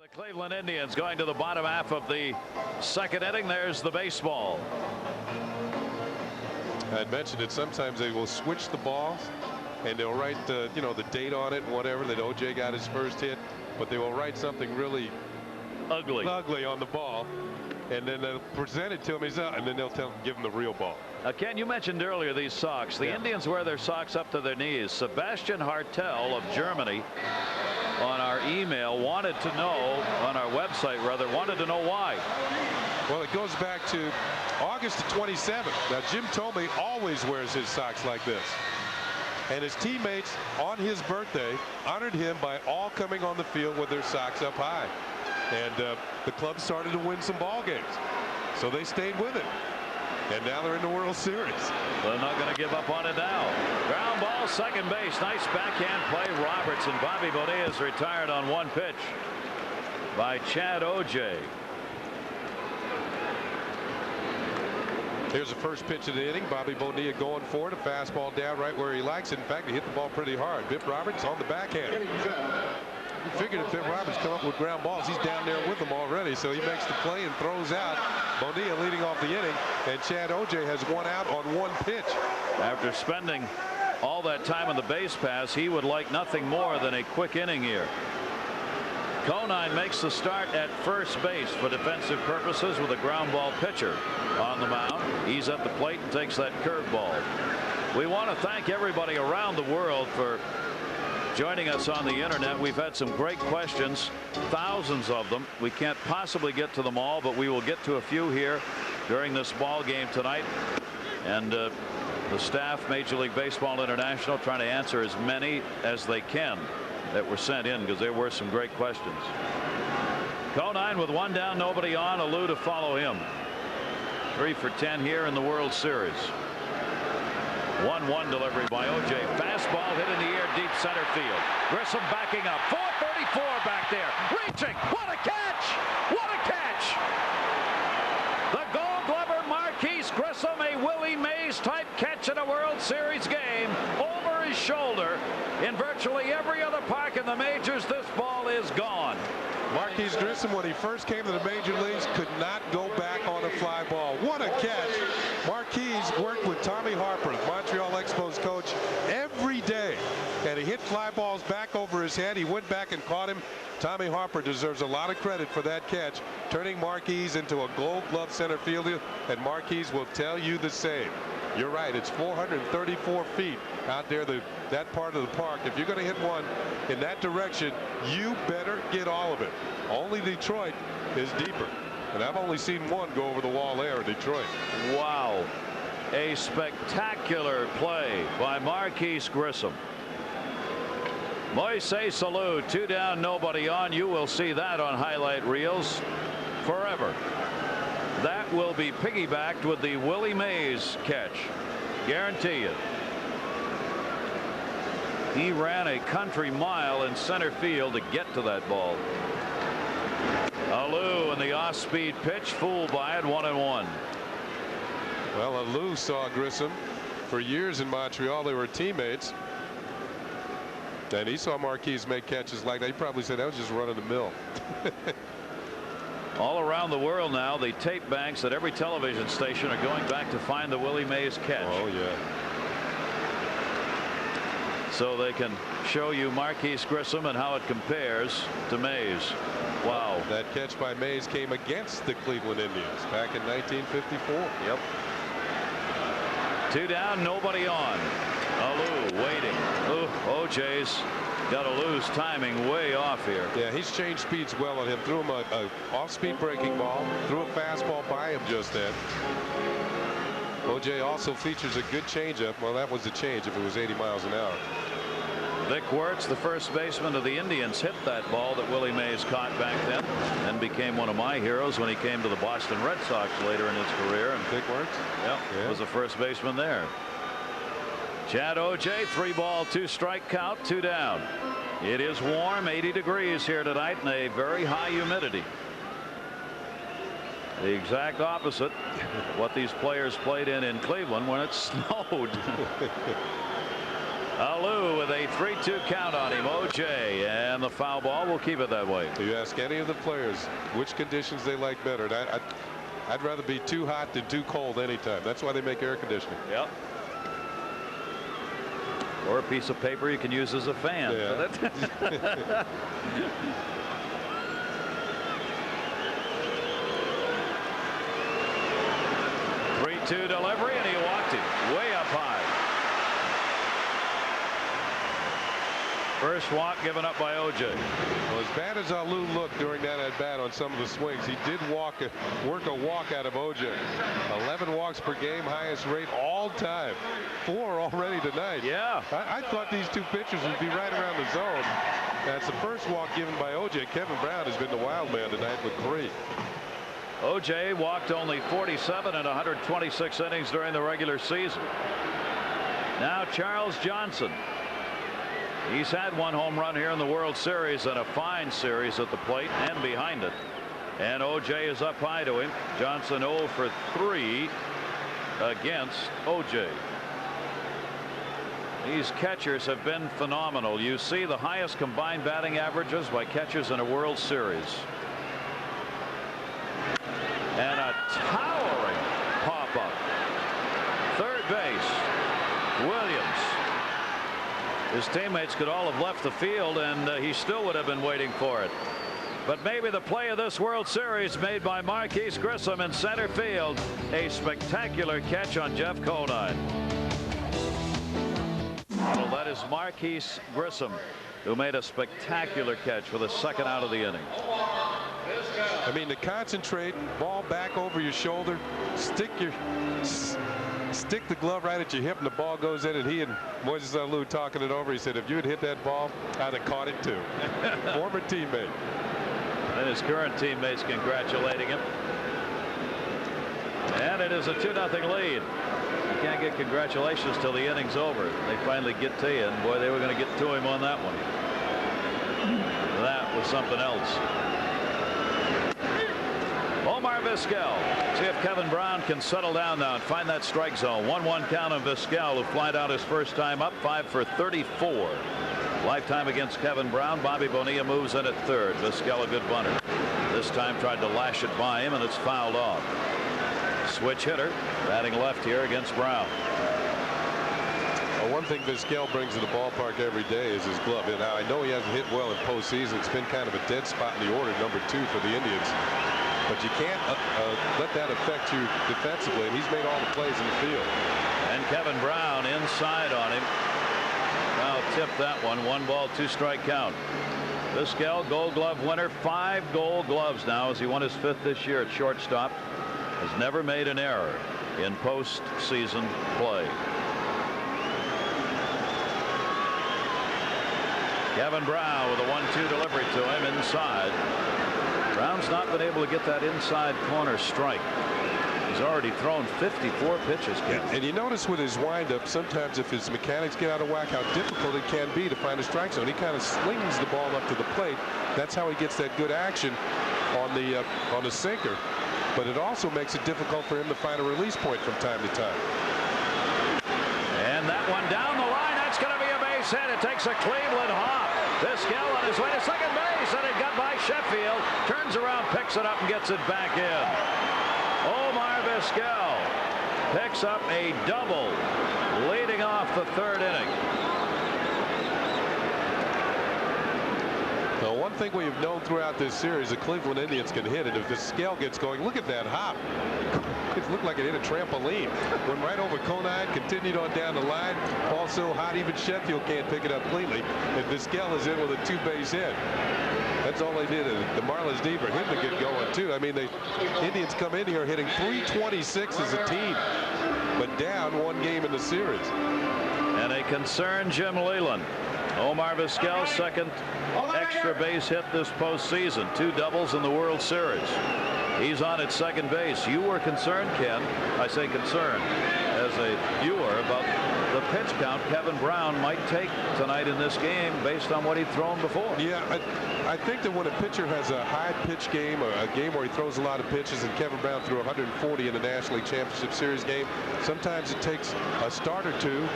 The Cleveland Indians going to the bottom half of the second inning. There's the baseball. I'd mentioned it. Sometimes they will switch the balls and they'll write the date on it and whatever, that OJ got his first hit, but they will write something really ugly on the ball, and then they'll present it to him, and then they'll give him the real ball. Ken, you mentioned earlier these socks. The Indians wear their socks up to their knees. Sebastian Hartel of Germany on our email wanted to know, on our website rather, wanted to know why. Well, it goes back to August 27th. Now, Jim Thome always wears his socks like this. And his teammates on his birthday honored him by all coming on the field with their socks up high. And the club started to win some ball games. So they stayed with it. And now they're in the World Series. They're not going to give up on it now. Ground ball, second base. Nice backhand play. Robertson. Bobby Bonilla is retired on one pitch by Chad O.J. Here's the first pitch of the inning. Bobby Bonilla going for it. A fastball down right where he likes it. In fact, he hit the ball pretty hard. Bip Roberts on the backhand. You figured if Bip Roberts come up with ground balls, he's down there with them already. So he makes the play and throws out. Bonilla leading off the inning, and Chad O.J. has one out on one pitch. After spending all that time on the base pass, he would like nothing more than a quick inning here. Conine makes the start at first base for defensive purposes with a ground ball pitcher on the mound. He's at the plate and takes that curveball. We want to thank everybody around the world for joining us on the internet. We've had some great questions, thousands of them. We can't possibly get to them all, but we will get to a few here during this ball game tonight. And the staff, Major League Baseball International, trying to answer as many as they can that were sent in, because there were some great questions. Conine with one down, nobody on. Alou to follow him. 3 for 10 here in the World Series. 1-1 delivery by O.J. Fastball hit in the air, deep center field. Grissom backing up. 434 back there. Reaching. What a catch! What a catch! The Gold Glover Marquise Grissom, a Willie Mays type catch in a World Series game over his shoulder. In virtually every other park in the majors, this ball is gone. Marquise Grissom, when he first came to the major leagues, could not go back on a fly ball. What a catch. Marquise worked with Tommy Harper, the Montreal Expos coach, every day, and he hit fly balls back over his head. He went back and caught him. Tommy Harper deserves a lot of credit for that catch, turning Marquise into a Gold Glove center fielder, and Marquise will tell you the same. You're right, it's 434 feet out there, that part of the park. If you're going to hit one in that direction, you better get all of it. Only Detroit is deeper, and I've only seen one go over the wall there in Detroit. Wow, a spectacular play by Marquise Grissom. Moises Alou, 2 down, nobody on. You will see that on highlight reels forever. That will be piggybacked with the Willie Mays catch. Guarantee you. He ran a country mile in center field to get to that ball. Alou and the off-speed pitch, fooled by it, 1-1. Well, Alou saw Grissom for years in Montreal. They were teammates. And he saw Marquise make catches like that. He probably said that was just run of the mill. All around the world now, the tape banks at every television station are going back to find the Willie Mays catch. Oh, yeah. So they can show you Marquise Grissom and how it compares to Mays. Wow. That catch by Mays came against the Cleveland Indians back in 1954. Yep. 2 down, nobody on. Alou waiting. O.J.'s got to lose timing way off here. Yeah, he's changed speeds well on him. Threw him a off-speed breaking ball. Threw a fastball by him just then. O.J. also features a good changeup. Well, that was a change if it was 80 miles an hour. Vic Wertz, the first baseman of the Indians, hit that ball that Willie Mays caught back then and became one of my heroes when he came to the Boston Red Sox later in his career. And Vic Wertz? Yeah, was the first baseman there. Chad O.J., 3-ball, 2-strike count, 2 down. It is warm, 80 degrees here tonight, and a very high humidity. The exact opposite of what these players played in Cleveland when it snowed. Alou with with a 3-2 count on him. O.J. and the foul ball will keep it that way. You ask any of the players which conditions they like better. And I'd rather be too hot than too cold anytime. That's why they make air conditioning. Yep. Or a piece of paper you can use as a fan. Yeah. 3-2 delivery, and he walked it way up high. First walk given up by O.J. Well, as bad as Alou looked during that at bat on some of the swings, he did work a walk out of O.J. 11 walks per game, highest rate all time. 4 already tonight. Yeah. I thought these two pitchers would be right around the zone. That's the first walk given by O.J. Kevin Brown has been the wild man tonight with 3. O.J. walked only 47 in 126 innings during the regular season. Now Charles Johnson. He's had 1 home run here in the World Series and a fine series at the plate and behind it. And O.J. is up high to him. Johnson 0 for 3 against O.J. These catchers have been phenomenal. You see the highest combined batting averages by catchers in a World Series. And a towering pop-up. Third base, Williams. His teammates could all have left the field, and he still would have been waiting for it. But maybe the play of this World Series made by Marquise Grissom in center field. A spectacular catch on Jeff Conine. Well, that is Marquise Grissom, who made a spectacular catch for the second out of the inning. I mean, to concentrate, ball back over your shoulder, stick the glove right at your hip, and the ball goes in. And he and Moises Alou talking it over. He said, if you had hit that ball, I'd have caught it too. Former teammate. And his current teammates congratulating him. And it is a 2-0 lead. You can't get congratulations till the inning's over. They finally get to you, and boy, they were going to get to him on that one. That was something else. Omar Vizquel. See if Kevin Brown can settle down now and find that strike zone. 1-1 count on Vizquel, who flied out his first time up. 5 for 34. Lifetime against Kevin Brown. Bobby Bonilla moves in at third. Vizquel a good bunter. This time tried to lash it by him, and it's fouled off. Switch hitter batting left here against Brown. Well, one thing Vizquel brings to the ballpark every day is his glove. And now I know he hasn't hit well in postseason. It's been kind of a dead spot in the order, number 2 for the Indians. But you can't let that affect you defensively, and he's made all the plays in the field. And Kevin Brown inside on him. Now tip that one. 1 ball, 2 strike count. Vizquel, Gold Glove winner, 5 Gold Gloves now as he won his 5th this year at shortstop. Has never made an error in postseason play. Kevin Brown with a 1-2 delivery to him inside. Brown's not been able to get that inside corner strike. He's already thrown 54 pitches. And you notice with his windup, sometimes if his mechanics get out of whack, how difficult it can be to find a strike zone. He kind of slings the ball up to the plate. That's how he gets that good action on the sinker. But it also makes it difficult for him to find a release point from time to time. And that one down the line. That's going to be a base hit. It takes a Cleveland hop. Vizquel on his way to second base, and it got by Sheffield. Turns around, picks it up, and gets it back in. Omar Vizquel picks up a double, leading off the 3rd inning. Now, one thing we've known throughout this series, the Cleveland Indians can hit it. If Vizquel gets going, look at that hop. It looked like it hit a trampoline. Went right over Conine, continued on down the line. Ball so hot, even Sheffield can't pick it up cleanly. And Vizquel is in with a 2-base hit. That's all they did. The Marlins need for him to get going, too. I mean, the Indians come in here hitting .326 as a team, but down 1 game in the series. And a concerned Jim Leyland. Omar Vizquel's 2nd extra base hit this postseason. 2 doubles in the World Series. He's on at second base. You were concerned, Ken. I say concerned as a viewer about the pitch count Kevin Brown might take tonight in this game based on what he'd thrown before. Yeah, I think that when a pitcher has a high pitch game, or a game where he throws a lot of pitches, and Kevin Brown threw 140 in the National League Championship Series game, sometimes it takes a start or two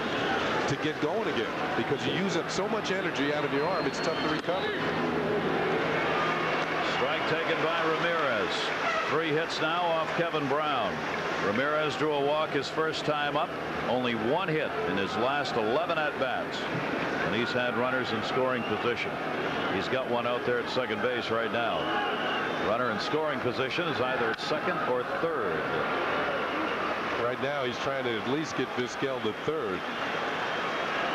to get going again, because you use up so much energy out of your arm, it's tough to recover. Strike taken by Ramirez. 3 hits now off Kevin Brown. Ramirez drew a walk his first time up. Only 1 hit in his last 11 at-bats. And he's had runners in scoring position. He's got one out there at second base right now. Runner in scoring position is either at second or third. Right now he's trying to at least get Vizquel to third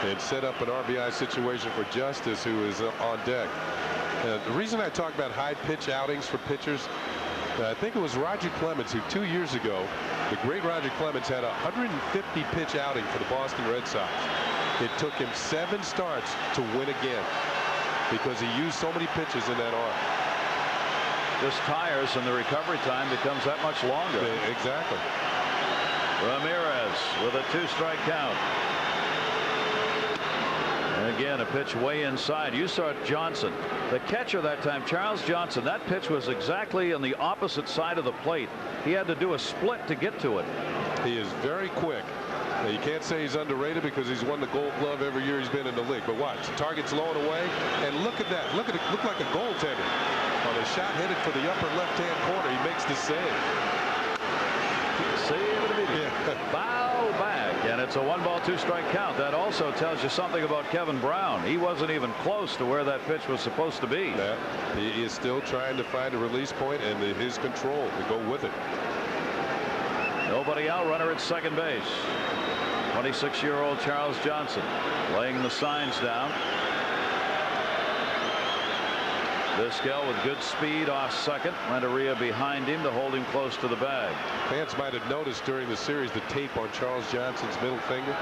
and set up an RBI situation for Justice, who is on deck. The reason I talk about high pitch outings for pitchers, I think it was Roger Clemens who 2 years ago, the great Roger Clemens, had a 150 pitch outing for the Boston Red Sox. It took him 7 starts to win again because he used so many pitches in that arm. This tires and the recovery time becomes that much longer. Exactly. Ramirez with a 2-strike count. And again, a pitch way inside. You saw Johnson, the catcher that time, Charles Johnson. That pitch was exactly on the opposite side of the plate. He had to do a split to get to it. He is very quick. Now, you can't say he's underrated because he's won the Gold Glove every year he's been in the league. But watch, target's low and away, and look at that. Look at it. Look like a goaltender on a shot headed for the upper left-hand corner. He makes the save. Save it immediately. Foul back, and it's a 1-ball 2-strike count. That also tells you something about Kevin Brown. He wasn't even close to where that pitch was supposed to be. Yeah, he is still trying to find a release point and his control to go with it. Nobody out. Runner at second base. 26-year-old Charles Johnson laying the signs down. Vizquel with good speed off second. Renteria behind him to hold him close to the bag. Fans might have noticed during the series the tape on Charles Johnson's middle finger.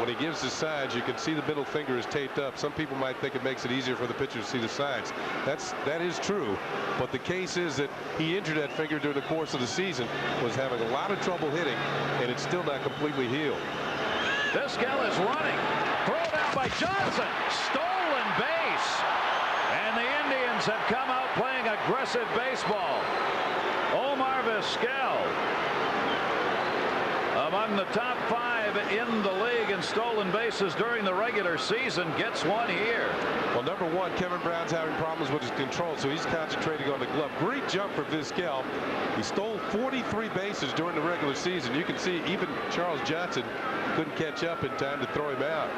When he gives the signs, you can see the middle finger is taped up. Some people might think it makes it easier for the pitcher to see the signs. That is true, but the case is that he injured that finger during the course of the season, was having a lot of trouble hitting, and it's still not completely healed. Vizquel is running. Thrown out by Johnson. Stolen base. And the Indians have come out playing aggressive baseball. Omar Vizquel, among the top 5 in the league in stolen bases during the regular season, gets one here. Well, number one, Kevin Brown's having problems with his control, so he's concentrating on the glove. Great jump for Vizquel. He stole 43 bases during the regular season. You can see even Charles Johnson couldn't catch up in time to throw him out.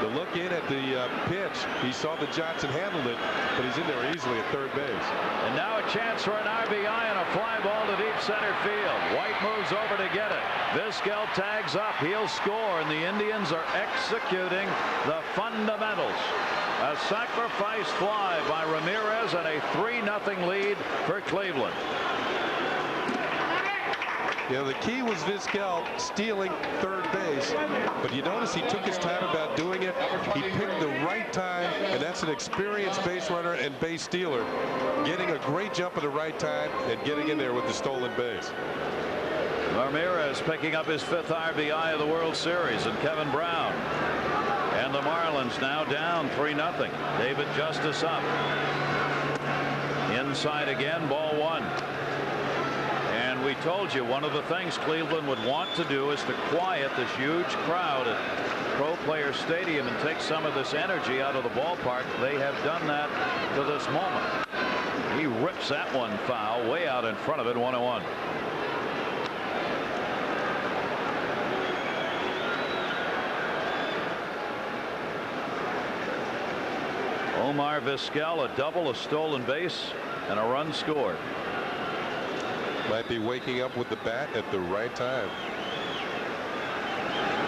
The look in at the pitch, he saw that Johnson handled it, but he's in there easily at third base. And now a chance for an RBI and a fly ball to deep center field. White moves over to get it. Vizquel tags up. He'll score, and the Indians are executing the fundamentals. A sacrifice fly by Ramirez and a 3-0 lead for Cleveland. You know, the key was Vizquel stealing third base, but you notice he took his time about doing it. He picked the right time, and that's an experienced base runner and base stealer, getting a great jump at the right time and getting in there with the stolen base. Ramirez picking up his 5th RBI of the World Series, and Kevin Brown. And the Marlins now down 3-0. David Justice up. Inside again, ball 1. And we told you one of the things Cleveland would want to do is to quiet this huge crowd at Pro Player Stadium and take some of this energy out of the ballpark. They have done that to this moment. He rips that one foul way out in front of it, 1-1. Omar Vizquel, a double, a stolen base, and a run scored. Might be waking up with the bat at the right time.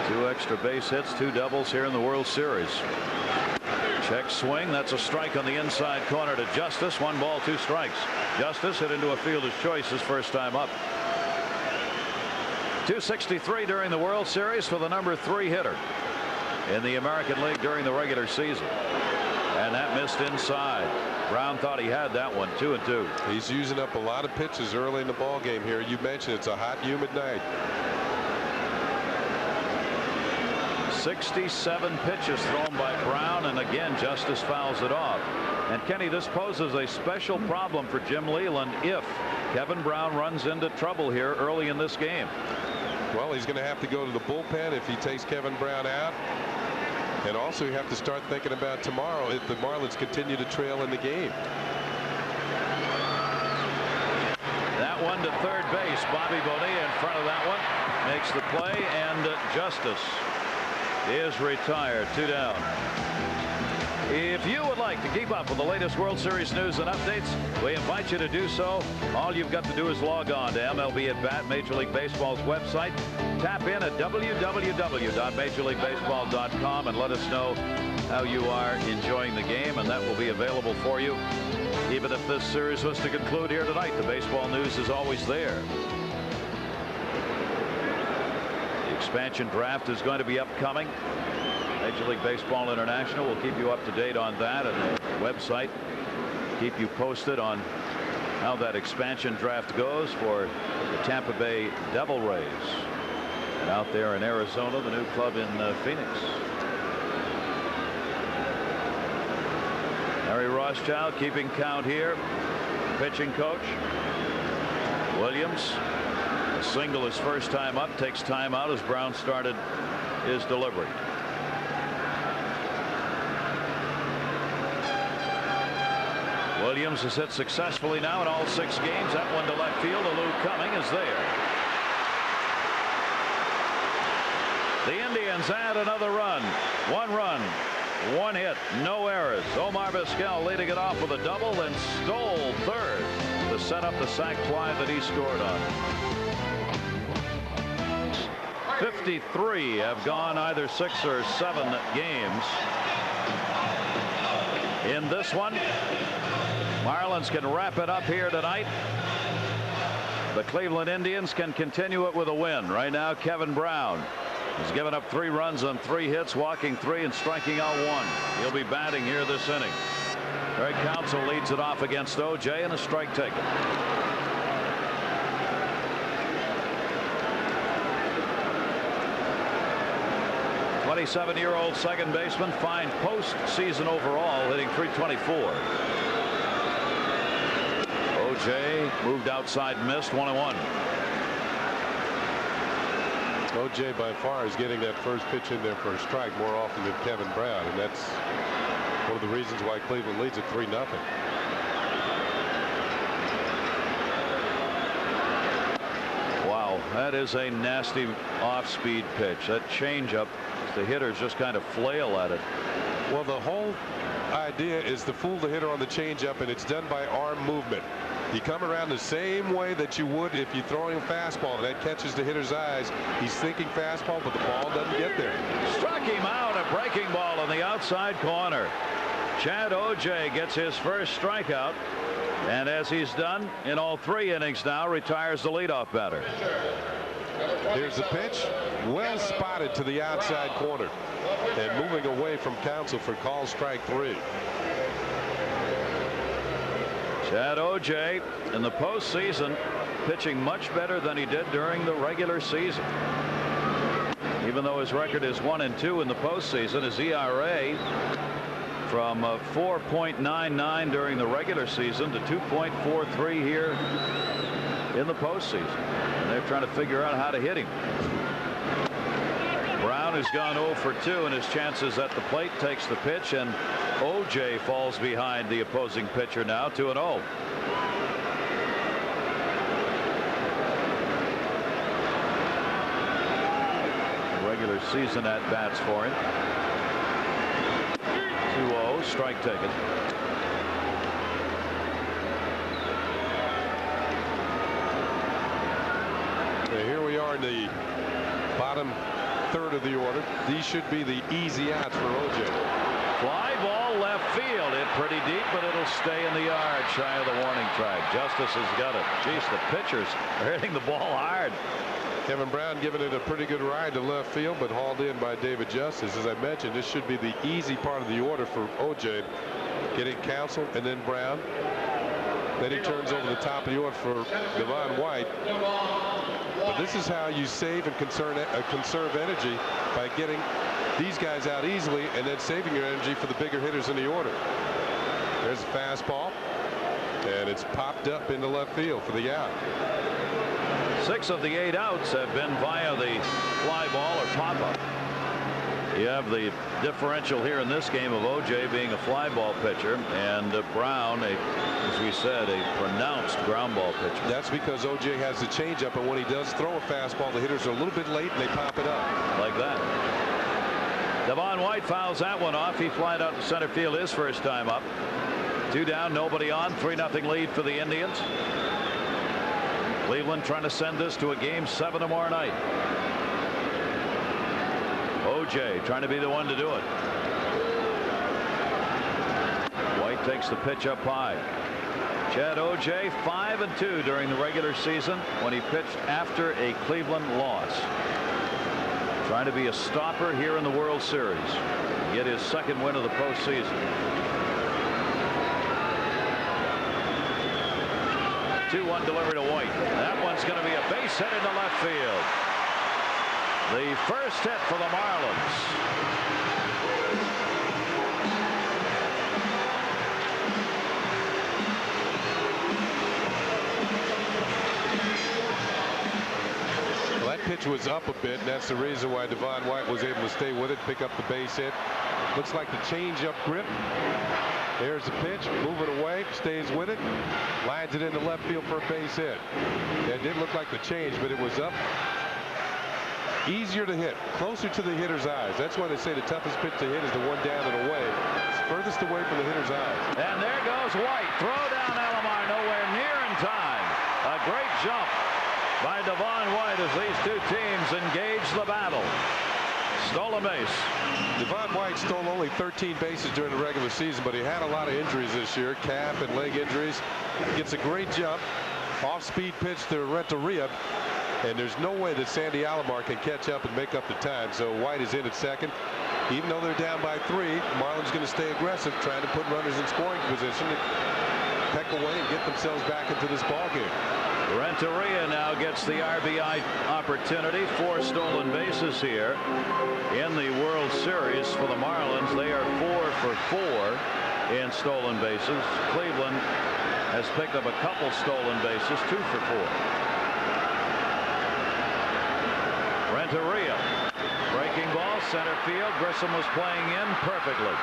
2 extra base hits, 2 doubles here in the World Series. Check swing. That's a strike on the inside corner to Justice. 1 ball, 2 strikes. Justice hit into a fielder's choice his first time up. 263 during the World Series for the number 3 hitter in the American League during the regular season. And that missed inside. Brown thought he had that one. 2-2. He's using up a lot of pitches early in the ball game here. You mentioned it's a hot, humid night. 67 pitches thrown by Brown, and again Justice fouls it off. And Kenny, this poses a special problem for Jim Leyland if Kevin Brown runs into trouble here early in this game. Well, he's going to have to go to the bullpen if he takes Kevin Brown out. And also you have to start thinking about tomorrow if the Marlins continue to trail in the game. That one to third base. Bobby Bonilla in front of that one makes the play, and Justice is retired. 2 down. If you would like to keep up with the latest World Series news and updates, we invite you to do so. All you've got to do is log on to MLB at Bat, Major League Baseball's website. Tap in at www.majorleaguebaseball.com and let us know how you are enjoying the game, and that will be available for you. Even if this series was to conclude here tonight, the baseball news is always there. The expansion draft is going to be upcoming. Major League Baseball International will keep you up to date on that, and the website keep you posted on how that expansion draft goes for the Tampa Bay Devil Rays. And out there in Arizona, the new club in Phoenix. Harry Rothschild keeping count here. Pitching coach Williams. A single his first time up, takes time out as Brown started his delivery. Williams has hit successfully now in all 6 games. That one to left field. Lou Cumming is there. The Indians add another run. 1 run, 1 hit, no errors. Omar Vizquel leading it off with a double, then stole third to set up the sac fly that he scored on. 53 have gone either 6 or 7 games. In this one, Marlins can wrap it up here tonight. The Cleveland Indians can continue it with a win. Right now, Kevin Brown has given up 3 runs on 3 hits, walking 3 and striking out 1. He'll be batting here this inning. Craig Counsell leads it off against O.J. and a strike taken. The 27-year-old second baseman, fine postseason overall, hitting .324. O.J. moved outside, missed, 1-1. O.J. by far is getting that first pitch in there for a strike more often than Kevin Brown, and that's one of the reasons why Cleveland leads at 3-0. Wow, that is a nasty off-speed pitch. That changeup, the hitters just kind of flail at it. Well, the whole idea is to fool the hitter on the changeup, and it's done by arm movement. You come around the same way that you would if you throw him a fastball, and that catches the hitter's eyes. He's thinking fastball, but the ball doesn't get there. Struck him out, a breaking ball in the outside corner. Chad O.J. gets his first strikeout, and as he's done in all 3 innings now, retires the leadoff batter. Here's the pitch, well spotted to the outside corner, and moving away from Counsell for call strike 3. Chad O.J. in the postseason pitching much better than he did during the regular season. Even though his record is 1-2 in the postseason, his ERA from 4.99 during the regular season to 2.43 here in the postseason. And they're trying to figure out how to hit him. Brown has gone 0 for 2 in his chances at the plate, takes the pitch, and O.J. falls behind the opposing pitcher now, 2-0. Regular season at bats for him. 2-0, strike taken. Here we are in the bottom third of the order. These should be the easy outs for O.J. Fly ball left field, hit pretty deep, but it'll stay in the yard shy of the warning track. Justice has got it. Geez, the pitchers are hitting the ball hard. Kevin Brown giving it a pretty good ride to left field, but hauled in by David Justice. As I mentioned, this should be the easy part of the order for O.J. getting Counsell and then Brown. Then he turns over the top of the order for Devon White. But this is how you save and conserve energy, by getting these guys out easily and then saving your energy for the bigger hitters in the order. There's a fastball, and it's popped up into left field for the out. 6 of the 8 outs have been via the fly ball or pop-up. You have the differential here in this game of O.J. being a fly ball pitcher, and Brown, as we said, a pronounced ground ball pitcher. That's because O.J. has the changeup, and when he does throw a fastball, the hitters are a little bit late and they pop it up. Like that. Devon White fouls that one off. He flied out to center field his first time up. 2 down, nobody on, 3-0 lead for the Indians. Cleveland trying to send this to a game 7 tomorrow night. O.J. trying to be the one to do it. White takes the pitch up high. Chad O.J. 5-2 during the regular season when he pitched after a Cleveland loss. Trying to be a stopper here in the World Series. Get his 2nd win of the postseason. 2-1 delivery to White. That one's going to be a base hit into left field. The first hit for the Marlins. Well, that pitch was up a bit, and that's the reason why Devon White was able to stay with it, pick up the base hit. Looks like the change-up grip. There's the pitch, move it away, stays with it, lines it into left field for a base hit. It did look like the change, but it was up. Easier to hit, closer to the hitter's eyes. That's why they say the toughest pitch to hit is the one down and away. It's furthest away from the hitter's eyes. And there goes White. Throw down Alomar, nowhere near in time. A great jump by Devon White as these 2 teams engage the battle. Stolen base. Devon White stole only 13 bases during the regular season, but he had a lot of injuries this year, calf and leg injuries. Gets a great jump, off-speed pitch to Renteria, and there's no way that Sandy Alomar can catch up and make up the time. So White is in at second. Even though they're down by 3, Marlins going to stay aggressive, trying to put runners in scoring position to peck away and get themselves back into this ball game. Renteria now gets the RBI opportunity. 4 stolen bases here in the World Series for the Marlins. They are 4 for 4 in stolen bases. Cleveland has picked up a couple stolen bases, 2 for 4. Renteria, breaking ball, center field. Grissom was playing in perfectly.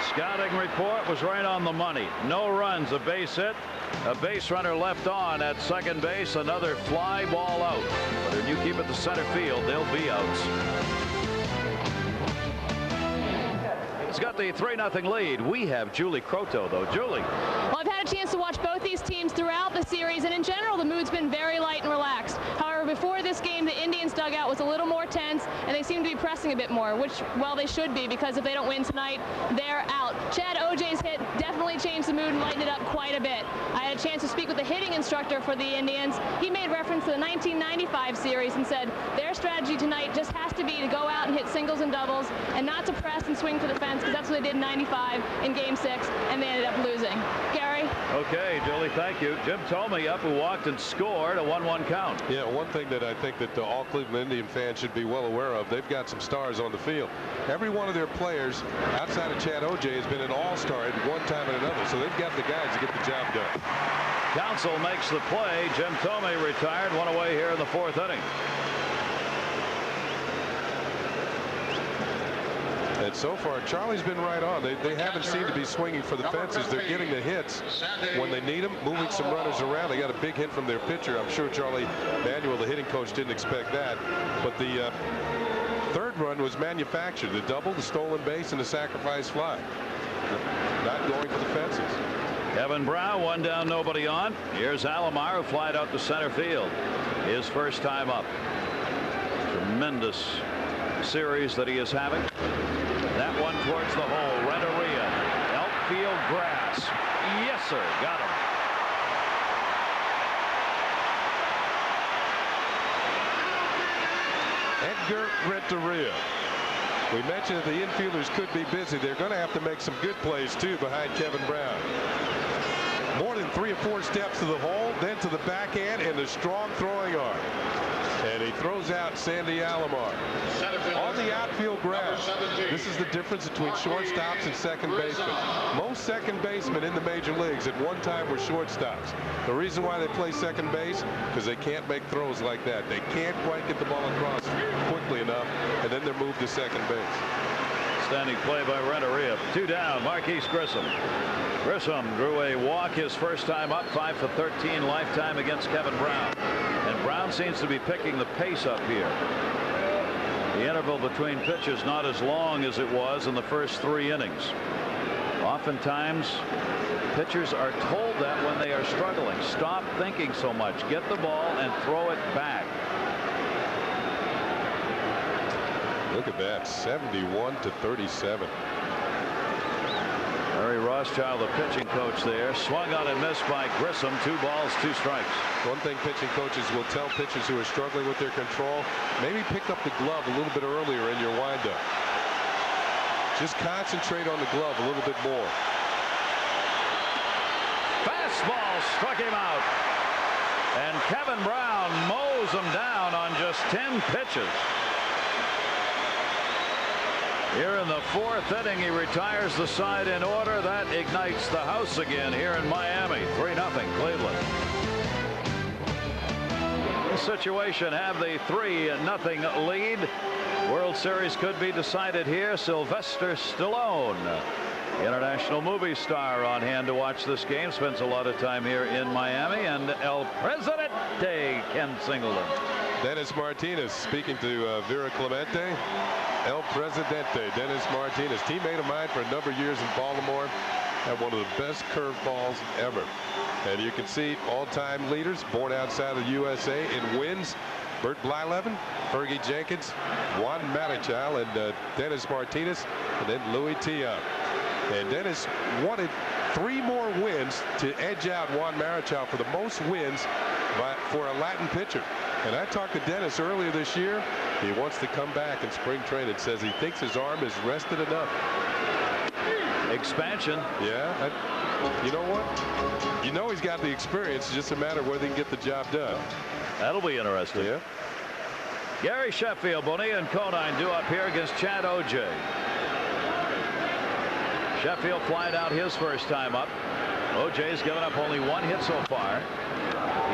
Scouting report was right on the money. No runs, a base hit, a base runner left on at second base, another fly ball out. But if you keep it to center field, they'll be outs. It's got the 3-0 lead. We have Julie Croteau, though. Julie. Well, I've had a chance to watch both these teams throughout the series, and in general, the mood's been very light and relaxed. However, before this game, the Indians' dugout was a little more tense, and they seem to be pressing a bit more, which, well, they should be, because if they don't win tonight, they're out. Chad O.J.'s hit definitely changed the mood and lightened it up quite a bit. I had a chance to speak with the hitting instructor for the Indians. He made reference to the 1995 series and said their strategy tonight just has to be to go out and hit singles and doubles and not to press and swing for the fence, because that's what they did in 95 in Game 6, and they ended up losing. Gary? Okay, Julie, thank you. Jim Thome up, who walked and scored a 1-1 count. Yeah, one thing that I think that all Cleveland Indian fans should be well aware of, they've got some stars on the field. Every one of their players outside of Chad O.J. has been an all-star at one time or another, so they've got the guys to get the job done. Counsell makes the play. Jim Thome retired, one away here in the 4th inning. And so far, Charlie's been right on. They haven't seemed to be swinging for the fences. They're getting the hits when they need them, moving some runners around. They got a big hit from their pitcher. I'm sure Charlie Manuel, the hitting coach, didn't expect that. But the 3rd run was manufactured. The double, the stolen base, and the sacrifice fly. Not going for the fences. Kevin Brown, 1 down, nobody on. Here's Alomar, who flied out to center field. His first time up. Tremendous series that he is having. That one towards the hole. Renteria, outfield grass. Yes, sir. Got him. Edgar Renteria. We mentioned that the infielders could be busy. They're going to have to make some good plays too behind Kevin Brown. More than 3 or 4 steps to the hole, then to the backhand, and a strong throwing arm. And he throws out Sandy Alomar. On the outfield grass, this is the difference between shortstops and second basemen. Most second basemen in the major leagues at one time were shortstops. The reason why they play second base, because they can't make throws like that. They can't quite get the ball across quickly enough, and then they're moved to second base. Standing play by Renteria. 2 down, Marquise Grissom. Grissom drew a walk his first time up, 5 for 13 lifetime against Kevin Brown. And Brown seems to be picking the pace up here. The interval between pitches not as long as it was in the first 3 innings. Oftentimes, pitchers are told that when they are struggling. Stop thinking so much. Get the ball and throw it back. Look at that, 71 to 37. Larry Rothschild, the pitching coach there, swung on and missed by Grissom. 2 balls, 2 strikes. One thing pitching coaches will tell pitchers who are struggling with their control, maybe pick up the glove a little bit earlier in your windup. Just concentrate on the glove a little bit more. Fastball struck him out. And Kevin Brown mows him down on just 10 pitches. Here in the 4th inning, he retires the side in order. That ignites the house again here in Miami. 3-0 Cleveland. The situation, have the 3-0 lead. World Series could be decided here. Sylvester Stallone, international movie star, on hand to watch this game. Spends a lot of time here in Miami. And El Presidente, Ken Singleton. Dennis Martinez speaking to Vera Clemente. El Presidente, Dennis Martinez, teammate of mine for a number of years in Baltimore. Had one of the best curveballs ever. And you can see all-time leaders born outside of the USA in wins. Bert Blyleven, Fergie Jenkins, Juan Marichal, and Dennis Martinez, and then Louis Tiant. And Dennis wanted 3 more wins to edge out Juan Marichal for the most wins for a Latin pitcher. And I talked to Dennis earlier this year. He wants to come back in spring training. Says he thinks his arm is rested enough. Expansion. Yeah. You know what? You know he's got the experience. It's just a matter of whether he can get the job done. That'll be interesting. Yeah. Gary Sheffield, Bonilla and Conine due up here against Chad O'Jay. Sheffield flied out his first time up. O'Jay's given up only 1 hit so far.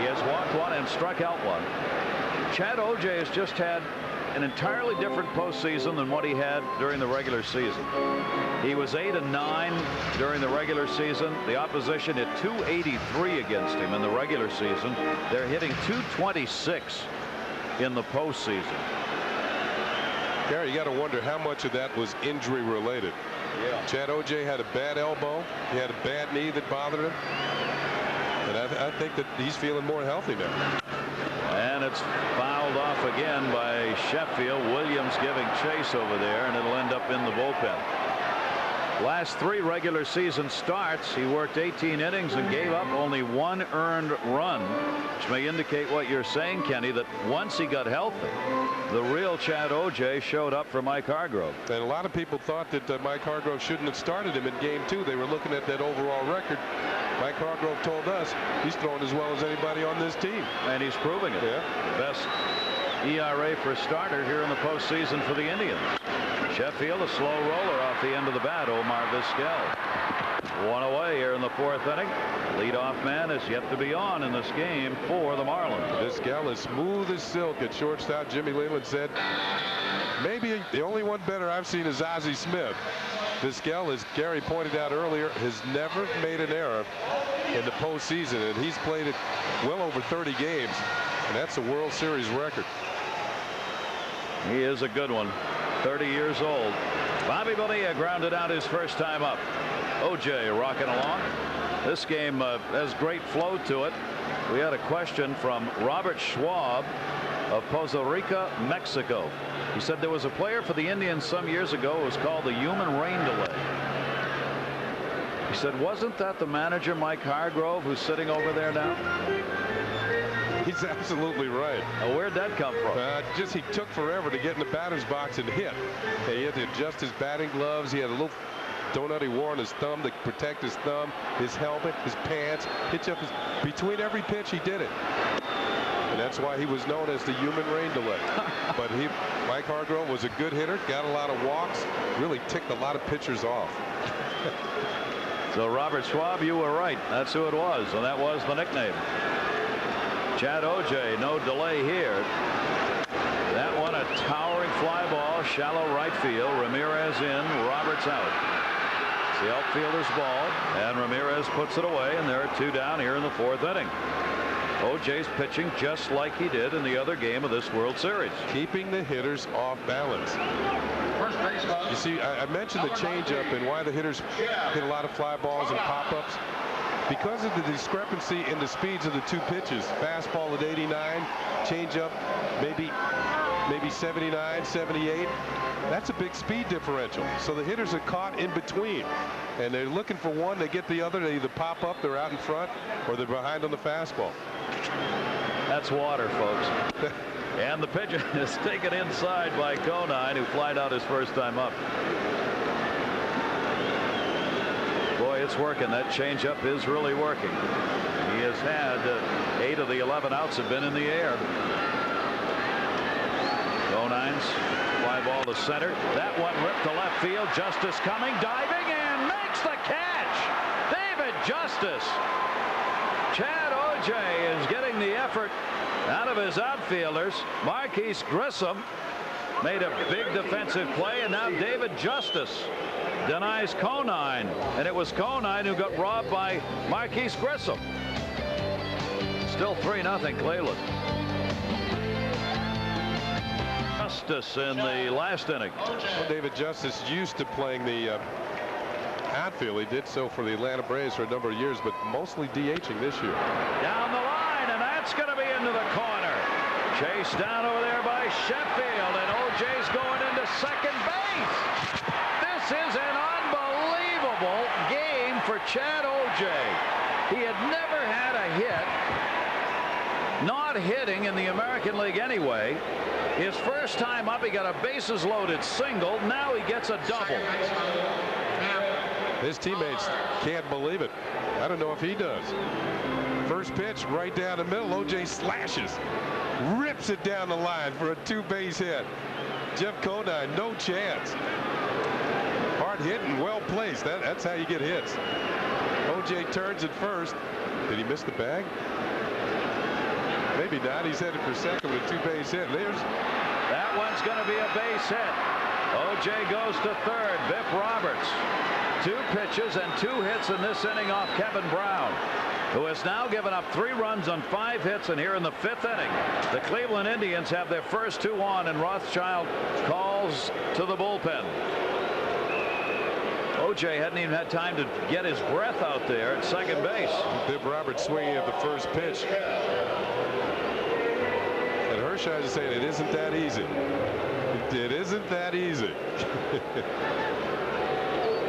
He has walked 1 and struck out 1. Chad O'Jay has just had an entirely different postseason than what he had during the regular season. He was 8-9 during the regular season. The opposition hit .283 against him in the regular season. They're hitting .226 in the postseason. Gary, you got to wonder how much of that was injury related. Yeah. Chad O'Jay had a bad elbow. He had a bad knee that bothered him. And I think that he's feeling more healthy now. And it's fouled off again by Sheffield. Williams giving chase over there, and it'll end up in the bullpen. Last 3 regular season starts, he worked 18 innings and gave up only 1 earned run, which may indicate what you're saying, Kenny, that once he got healthy, the real Chad O'Jay showed up for Mike Hargrove. And a lot of people thought that Mike Hargrove shouldn't have started him in game 2. They were looking at that overall record. Mike Hargrove told us he's throwing as well as anybody on this team. And he's proving it. Yeah. Best ERA for a starter here in the postseason for the Indians. Sheffield, a slow roller off the end of the bat. Omar Vizquel. 1 away here in the 4th inning. Leadoff man is yet to be on in this game for the Marlins. Vizquel is smooth as silk at shortstop. Jimmy Leland said maybe the only one better I've seen is Ozzie Smith. Vizquel, as Gary pointed out earlier, has never made an error in the postseason, and he's played it well over 30 games, and that's a World Series record. He is a good one. 30 years old. Bobby Bonilla grounded out his first time up. O'Jay rocking along. This game has great flow to it. We had a question from Robert Schwab of Poza Rica, Mexico. He said there was a player for the Indians some years ago who was called the human rain delay. He said, wasn't that the manager, Mike Hargrove, who's sitting over there now? He's absolutely right. Now, where'd that come from? Just he took forever to get in the batter's box and hit. He had to adjust his batting gloves. He had a little donut he wore on his thumb to protect his thumb, his helmet, his pants. Hitch up between every pitch he did it. And that's why he was known as the human rain delay. But Mike Hargrove was a good hitter, got a lot of walks, really ticked a lot of pitchers off. So Robert Schwab, you were right. That's who it was, and that was the nickname. Chad Oj, no delay here. That one a towering fly ball, shallow right field. Ramirez in, Roberts out. It's the outfielder's ball, and Ramirez puts it away, and there are 2 down here in the 4th inning. Oj's pitching just like he did in the other game of this World Series. Keeping the hitters off balance. You see, I mentioned the changeup and why the hitters hit a lot of fly balls and pop-ups. Because of the discrepancy in the speeds of the 2 pitches. Fastball at 89, changeup maybe 79, 78. That's a big speed differential. So the hitters are caught in between. And they're looking for one, they get the other, they either pop up, they're out in front, or they're behind on the fastball. That's water, folks. And the pitch is taken inside by Conine, who flied out his first time up. Boy, it's working. That changeup is really working. He has had 8 of the 11 outs have been in the air. Conine's fly ball to center. That one ripped to left field. Justice coming, diving, and makes the catch. David Justice. Chad Oj is getting the effort out of his outfielders. Marquise Grissom made a big defensive play, and now David Justice denies Conine, and it was Conine who got robbed by Marquise Grissom. Still 3-0 Cleveland. Justice in the last inning. Well, David Justice used to playing the outfield. He did so for the Atlanta Braves for a number of years, but mostly DHing this year. Down the line, and that's going to be into the corner. Chased down over there by Sheffield, and OJ's going into second base. This is an unbelievable game for Chad Oj. He had never had a hit, not hitting in the American League anyway. His first time up, he got a bases loaded single. Now he gets a double. His teammates can't believe it. I don't know if he does. First pitch right down the middle. OJ slashes, rips it down the line for a 2-base hit. Jeff Conine, no chance. Hard hit and well placed. That's how you get hits. OJ turns at first. Did he miss the bag? Maybe not. He's headed for second with a 2-base hit. That one's going to be a base hit. OJ goes to third. Biff Roberts. 2 pitches and 2 hits in this inning off Kevin Brown, who has now given up 3 runs on 5 hits, and here in the 5th inning the Cleveland Indians have their first 2 on, and Rothschild calls to the bullpen. OJ hadn't even had time to get his breath out there at second base. Biff Roberts swinging at the first pitch. And Hershiser is saying it isn't that easy. It isn't that easy.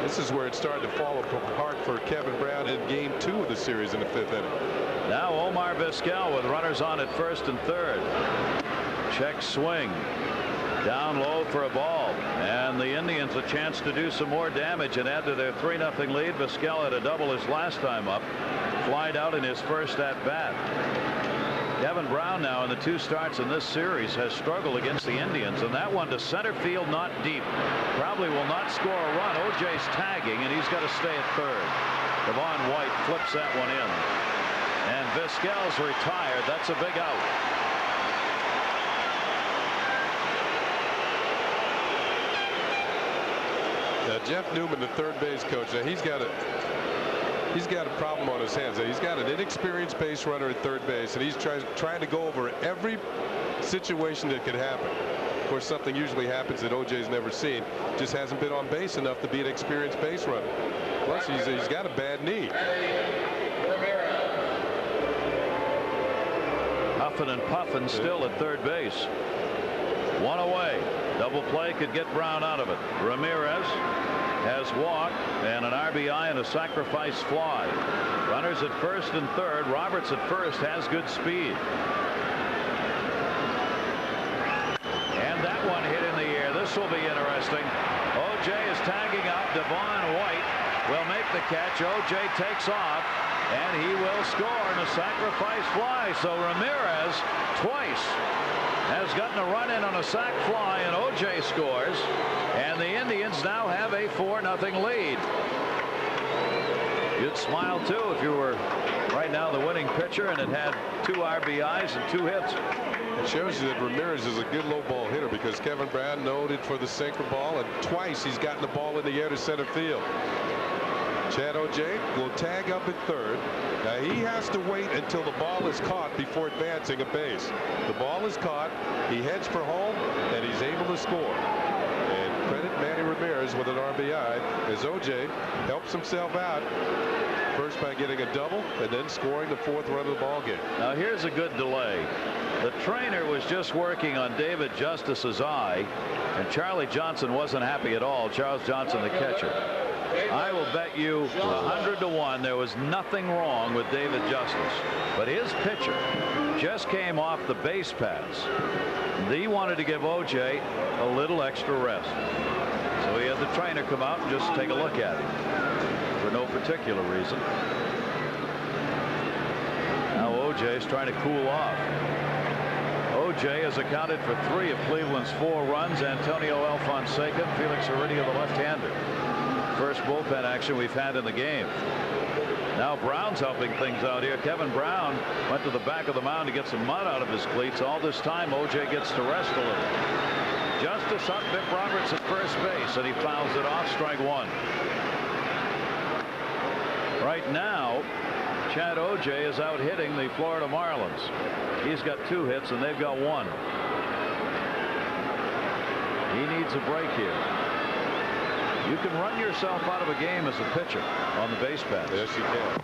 This is where it started to fall apart for Kevin Brown in game 2 of the series in the 5th inning. Now Omar Vizquel with runners on at first and third. Check swing. Down low for a ball. And the Indians a chance to do some more damage and add to their 3-0 lead. Vizquel had a double his last time up. Flied out in his first at bat. Kevin Brown now in the 2 starts in this series has struggled against the Indians, and that one to center field, not deep. Probably will not score a run. OJ's tagging, and he's got to stay at third. Devon White flips that one in, and Vizquel's retired. That's a big out. Jeff Newman, the third base coach, now he's got a problem on his hands. He's got an inexperienced base runner at third base, and he's trying to go over every situation that could happen. Of course, something usually happens that OJ's never seen. Just hasn't been on base enough to be an experienced base runner. Plus, he's got a bad knee. Huffing and puffing still at third base. 1 away. Double play could get Brown out of it. Ramirez has walked and an RBI and a sacrifice fly. Runners at first and third. Roberts at first has good speed. this will be interesting. O.J. is tagging up. Devon White will make the catch. O.J. takes off, and he will score in a sacrifice fly. So Ramirez twice has gotten a run in on a sac fly, and O.J. scores, and the Indians now have a 4-0 lead. You'd smile too if you were right now the winning pitcher and it had 2 RBIs and 2 hits. It shows you that Ramirez is a good low ball hitter, because Kevin Brown noted for the sinker ball, and twice he's gotten the ball in the air to center field. Chad O.J. will tag up at third. Now he has to wait until the ball is caught before advancing a base. The ball is caught, he heads for home, and he's able to score. And credit Manny Ramirez with an RBI, as O.J. helps himself out, first by getting a double and then scoring the 4th run of the ball game. Now here's a good delay. The trainer was just working on David Justice's eye, and Charlie Johnson wasn't happy at all. Charles Johnson, the catcher. I will bet you 100 to 1 there was nothing wrong with David Justice, but his pitcher just came off the base paths. He wanted to give O.J. a little extra rest, so he had the trainer come out and just take a look at him for no particular reason. Now O.J. is trying to cool off. O.J. has accounted for 3 of Cleveland's 4 runs. Antonio Alfonseca, Felix Heredia, the left-hander. First bullpen action we've had in the game. Now Brown's helping things out here. Kevin Brown went to the back of the mound to get some mud out of his cleats. All this time O.J. gets to rest a little. Justice up, Bip Roberts at first base, and he fouls it off. Strike 1. Right now Chad O.J. is out hitting the Florida Marlins. He's got 2 hits and they've got 1. He needs a break here. You can run yourself out of a game as a pitcher on the base paths. Yes, you can.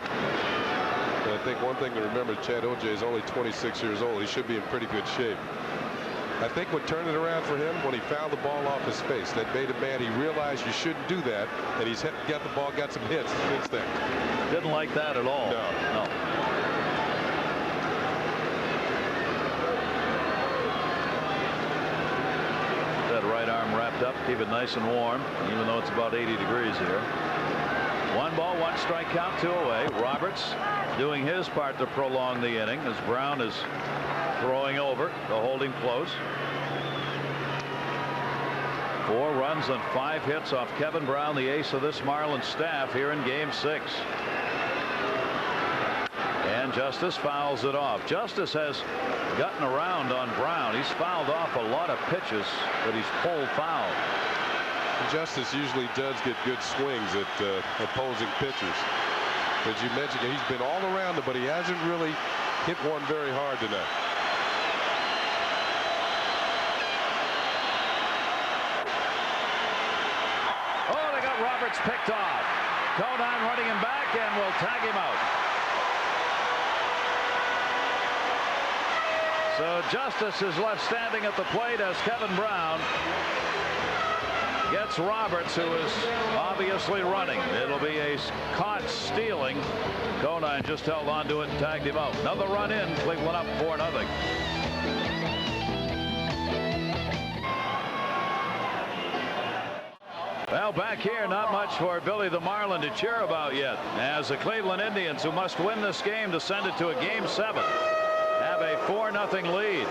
And I think one thing to remember, Chad O.J. is only 26 years old. He should be in pretty good shape. I think what turned it around for him when he fouled the ball off his face, that made him mad. He realized you shouldn't do that, and he's got the ball, got some hits since then. Didn't like that at all. No. That right arm wrapped up, keep it nice and warm, even though it's about 80 degrees here. 1 ball, 1 strike count, 2 away. Roberts doing his part to prolong the inning as Brown is throwing over to hold him close. 4 runs and 5 hits off Kevin Brown, the ace of this Marlins staff, here in Game 6. And Justice fouls it off. Justice has gotten around on Brown. He's fouled off a lot of pitches that he's pulled foul. Justice usually does get good swings at opposing pitchers. As you mentioned, he's been all around them, but he hasn't really hit one very hard tonight. Oh, they got Roberts picked off. Conine running him back and will tag him out. So Justice is left standing at the plate as Kevin Brown gets Roberts, who is obviously running. It'll be a caught stealing. Conine just held on to it and tagged him out. Another run in. Cleveland up 4-0. Well, back here, not much for Billy the Marlin to cheer about yet, as the Cleveland Indians, who must win this game to send it to a Game 7, have a 4-0 lead.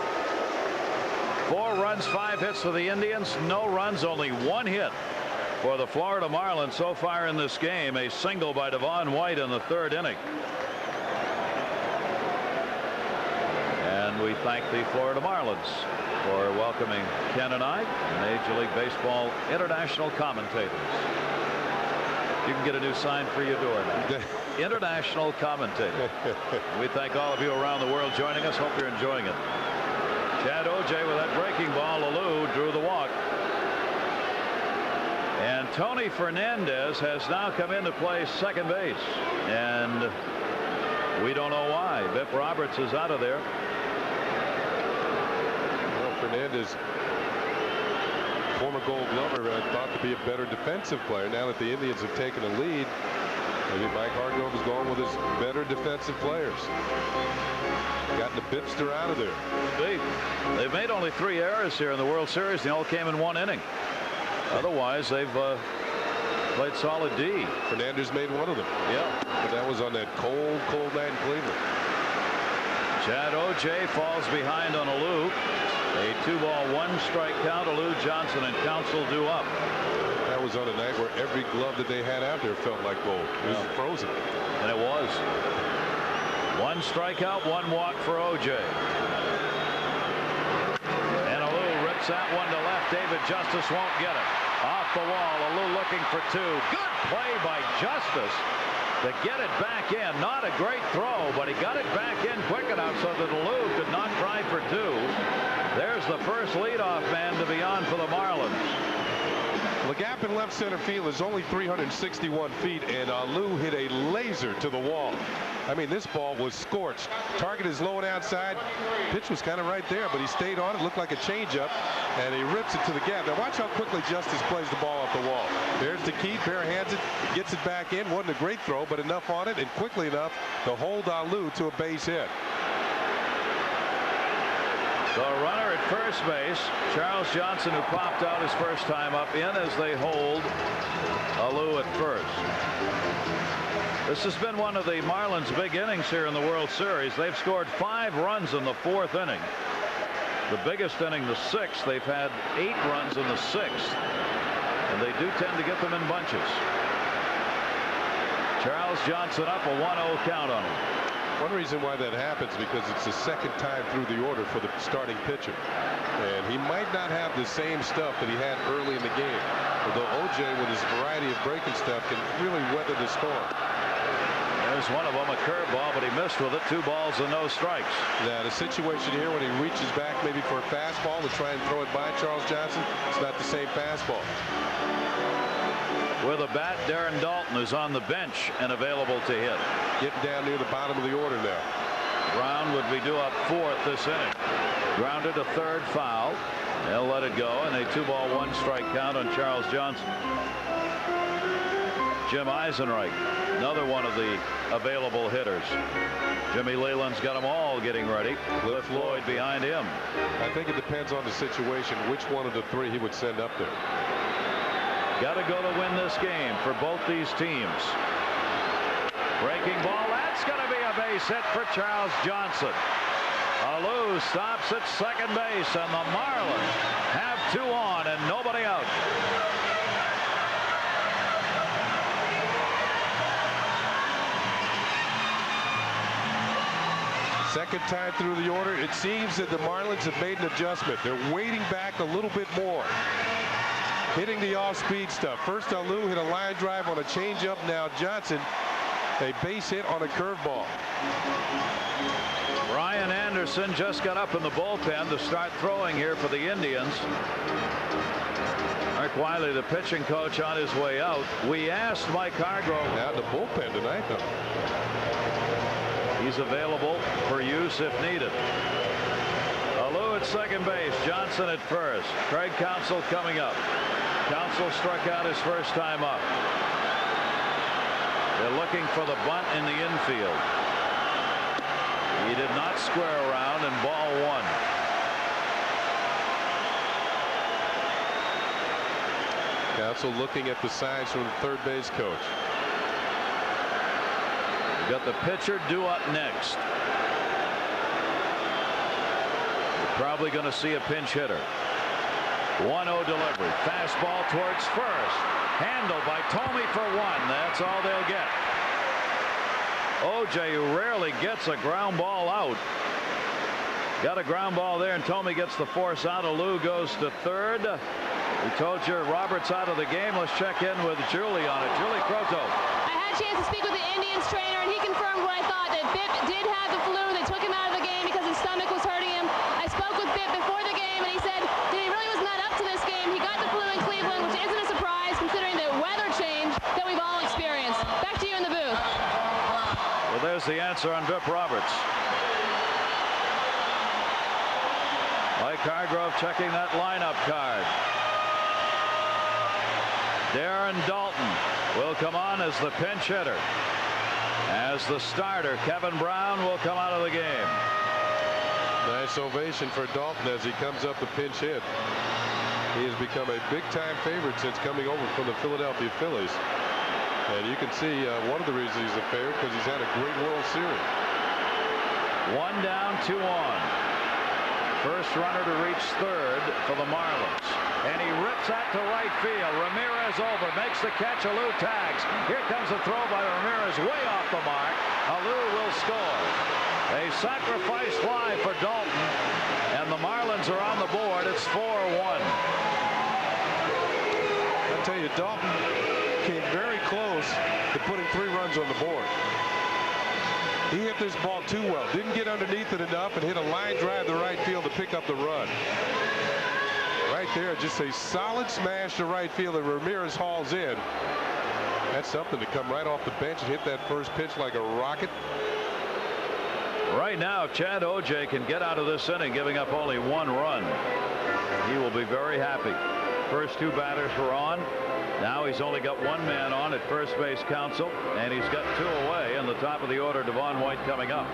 4 runs, 5 hits for the Indians. No runs, only 1 hit for the Florida Marlins so far in this game. A single by Devon White in the 3rd inning. And we thank the Florida Marlins for welcoming Ken and I, Major League Baseball international commentators. You can get a new sign for your door now. International commentator. We thank all of you around the world joining us. Hope you're enjoying it. Chad O.J. with that breaking ball. Alou drew the walk. And Tony Fernandez has now come into play second base. And we don't know why. Bip Roberts is out of there. Well, Fernandez, former Gold Glover, thought to be a better defensive player. Now that the Indians have taken a lead, maybe Mike Hargrove is going with his better defensive players. Gotten the Bipster out of there. They've made only 3 errors here in the World Series. They all came in 1 inning. Otherwise, they've played solid D. Fernandez made one of them. Yeah. But that was on that cold, cold night in Cleveland. Chad O'Jay falls behind on Alou. A 2-ball, 1-strike count. Alou, Johnson, and Counsell due up. That was on a night where every glove that they had out there felt like gold. It was frozen. And it was. 1 strikeout, 1 walk for O'Jay. And Alou rips that one to left. David Justice won't get it. Off the wall. Alou looking for 2. Good play by Justice to get it back in. Not a great throw, but he got it back in quick enough so that Alou could not try for 2. There's the first leadoff man to be on for the Marlins. The gap in left center field is only 361 feet, and Alou hit a laser to the wall. I mean, this ball was scorched. Target is low and outside. Pitch was kind of right there, but he stayed on it. Looked like a changeup, and he rips it to the gap. Now watch how quickly Justice plays the ball off the wall. There's the key. Bare hands it, gets it back in. Wasn't a great throw, but enough on it, and quickly enough to hold Alou to a base hit. The runner at first base, Charles Johnson, who popped out his first time up, in as they hold Alou at first. This has been one of the Marlins' big innings here in the World Series. They've scored 5 runs in the 4th inning. The biggest inning, the 6th. They've had 8 runs in the 6th. And they do tend to get them in bunches. Charles Johnson up, a 1-0 count on him. One reason why that happens because it's the second time through the order for the starting pitcher, and he might not have the same stuff that he had early in the game, although O'Jay with his variety of breaking stuff can really weather the storm. There's one of them, a curveball, but he missed with it. 2 balls and no strikes. Now the situation here when he reaches back maybe for a fastball to try and throw it by Charles Johnson, it's not the same fastball. With a bat, Darren Dalton is on the bench and available to hit. Getting down near the bottom of the order now. Brown would be due up 4th this inning. Grounded to 3rd, foul. They'll let it go, and a 2-ball, 1-strike count on Charles Johnson. Jim Eisenreich, another one of the available hitters. Jimmy Leyland's got them all getting ready. Cliff Floyd behind him. I think it depends on the situation which one of the 3 he would send up there. Got to go to win this game for both these teams. Breaking ball. That's going to be a base hit for Charles Johnson. Alou stops at second base, and the Marlins have 2 on and nobody out. Second time through the order. It seems that the Marlins have made an adjustment. They're waiting back a little bit more. Hitting the off-speed stuff. First, Alou hit a line drive on a changeup. Now Johnson, a base hit on a curveball. Ryan Anderson just got up in the bullpen to start throwing here for the Indians. Mark Wiley, the pitching coach, on his way out. We asked Mike Hargrove. Out in the bullpen tonight, though. He's available for use if needed. Alou at second base. Johnson at first. Craig Counsell coming up. Counsell struck out his first time up. They're looking for the bunt in the infield. He did not square around, and ball 1. Counsell looking at the signs from the third base coach. We've got the pitcher due up next. We're probably going to see a pinch hitter. 1-0 delivery. Fastball towards first. Handled by Thome for 1. That's all they'll get. O'Jay, who rarely gets a ground ball out, got a ground ball there, and Thome gets the force out. Alou goes to 3rd. We told you Robert's out of the game. Let's check in with Julie on it. Julie Croteau. I had a chance to speak with the Indians trainer, and he confirmed what I thought, that Bipp did have the flu. They took him out of the game because his stomach was hurting him. I spoke with Bipp before the game, and he said that he really was not up to this game. He got the flu in Cleveland, which isn't a surprise considering the weather change that we've all experienced. Back to you in the booth. Well, there's the answer on Bipp Roberts. Mike Hargrove checking that lineup card. Darren Dalton will come on as the pinch hitter. As the starter, Kevin Brown will come out of the game. Nice ovation for Dalton as he comes up the pinch hit. He has become a big-time favorite since coming over from the Philadelphia Phillies. And you can see one of the reasons he's a favorite because he's had a great World Series. 1 down, 2 on. First runner to reach third for the Marlins. And he rips that to right field. Ramirez over, makes the catch. Alou tags. Here comes a throw by Ramirez, way off the mark. Alou will score. A sacrifice fly for Dalton, and the Marlins are on the board. It's 4-1. I'll tell you, Dalton came very close to putting 3 runs on the board. He hit this ball too well. Didn't get underneath it enough and hit a line drive to right field to pick up the run. Right there, just a solid smash to right field that Ramirez hauls in. That's something to come right off the bench and hit that first pitch like a rocket. Right now, Chad O.J. can get out of this inning, giving up only 1 run. He will be very happy. First 2 batters were on. Now he's only got 1 man on at first base counsel, and he's got 2 away. In the top of the order, Devon White coming up.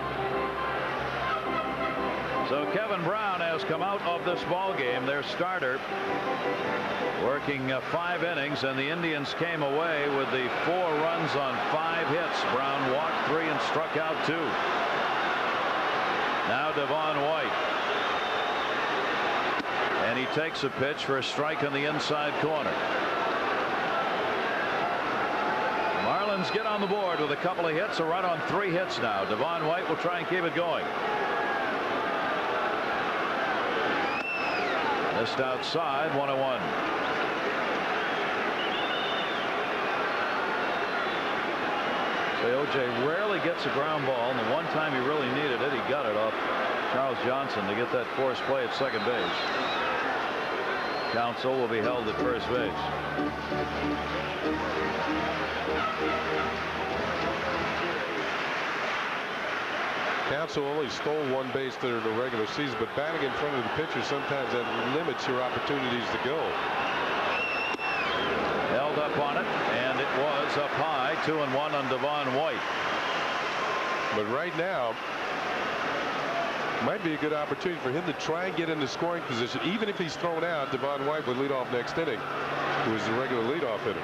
So Kevin Brown has come out of this ball game, their starter, working 5 innings, and the Indians came away with the 4 runs on 5 hits. Brown walked 3 and struck out 2. Now Devon White, and he takes a pitch for a strike on the inside corner. Marlins get on the board with a couple of hits, a run on 3 hits now. Devon White will try and keep it going. Missed outside, 1-1. O.J. rarely gets a ground ball, and the one time he really needed it, he got it off Charles Johnson to get that forced play at second base. Counsell will be held at first base. Counsell only stole 1 base during the regular season, but batting in front of the pitcher sometimes that limits your opportunities to go. Held up on it, and it was up high. 2-1 on Devon White. But right now might be a good opportunity for him to try and get into scoring position. Even if he's thrown out, Devon White would lead off next inning, who is the regular leadoff hitter,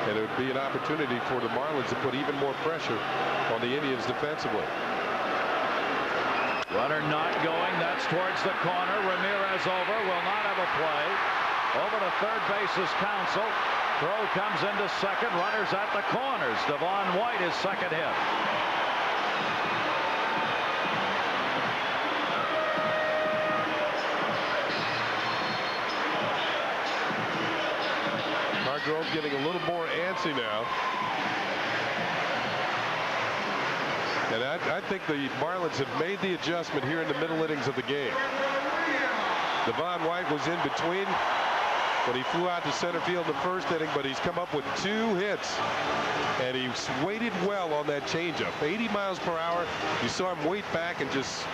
and it would be an opportunity for the Marlins to put even more pressure on the Indians defensively. Runner not going. That's towards the corner. Ramirez over. Will not have a play. Over to third base is Counsell. Throw comes into second. Runners at the corners. Devon White, his second hit. Hargrove getting a little more antsy now. And I think the Marlins have made the adjustment here in the middle innings of the game. Devon White was in between when he flew out to center field in the first inning, but he's come up with 2 hits, and he's waited well on that changeup. 80 miles per hour. You saw him wait back and just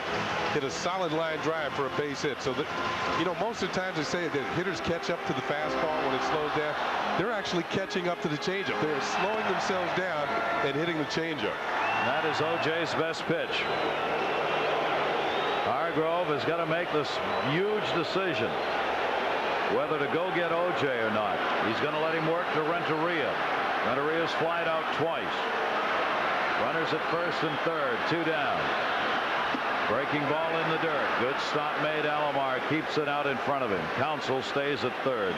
hit a solid line drive for a base hit. So that, you know, most of the times they say that hitters catch up to the fastball when it slows down. They're actually catching up to the changeup. They're slowing themselves down and hitting the changeup. That is O.J.'s best pitch. Hargrove has got to make this huge decision whether to go get O.J. or not. He's going to let him work to Renteria. Renteria's flied out twice. Runners at first and third, 2 down. Breaking ball in the dirt. Good stop made. Alomar keeps it out in front of him. Counsell stays at third.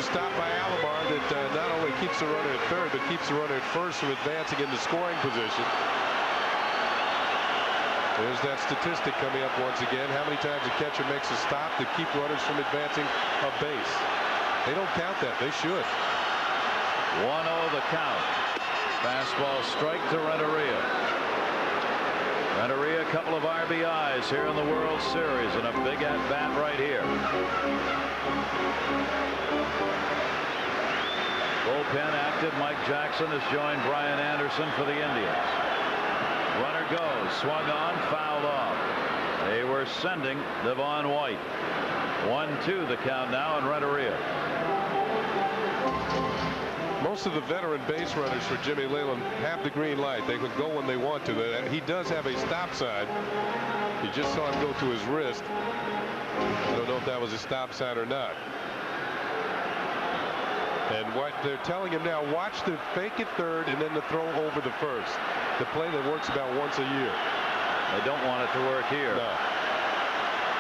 Stop by Alomar that not only keeps the runner at third, but keeps the runner at first from advancing into scoring position. There's that statistic coming up once again. How many times a catcher makes a stop to keep runners from advancing a base? They don't count that. They should. 1-0 the count. Fastball strike to Renteria. Renteria, a couple of RBIs here in the World Series, and a big at-bat right here. Bullpen active. Mike Jackson has joined Brian Anderson for the Indians. Runner goes. Swung on. Fouled off. They were sending Devon White. 1-2 the count now, and Renteria. most of the veteran base runners for Jimmy Leyland have the green light. They can go when they want to. He does have a stop sign. You just saw him go to his wrist. I don't know if that was a stop sign or not. And what they're telling him now, watch the fake at third and then the throw over the first. The play that works about once a year. They don't want it to work here. No.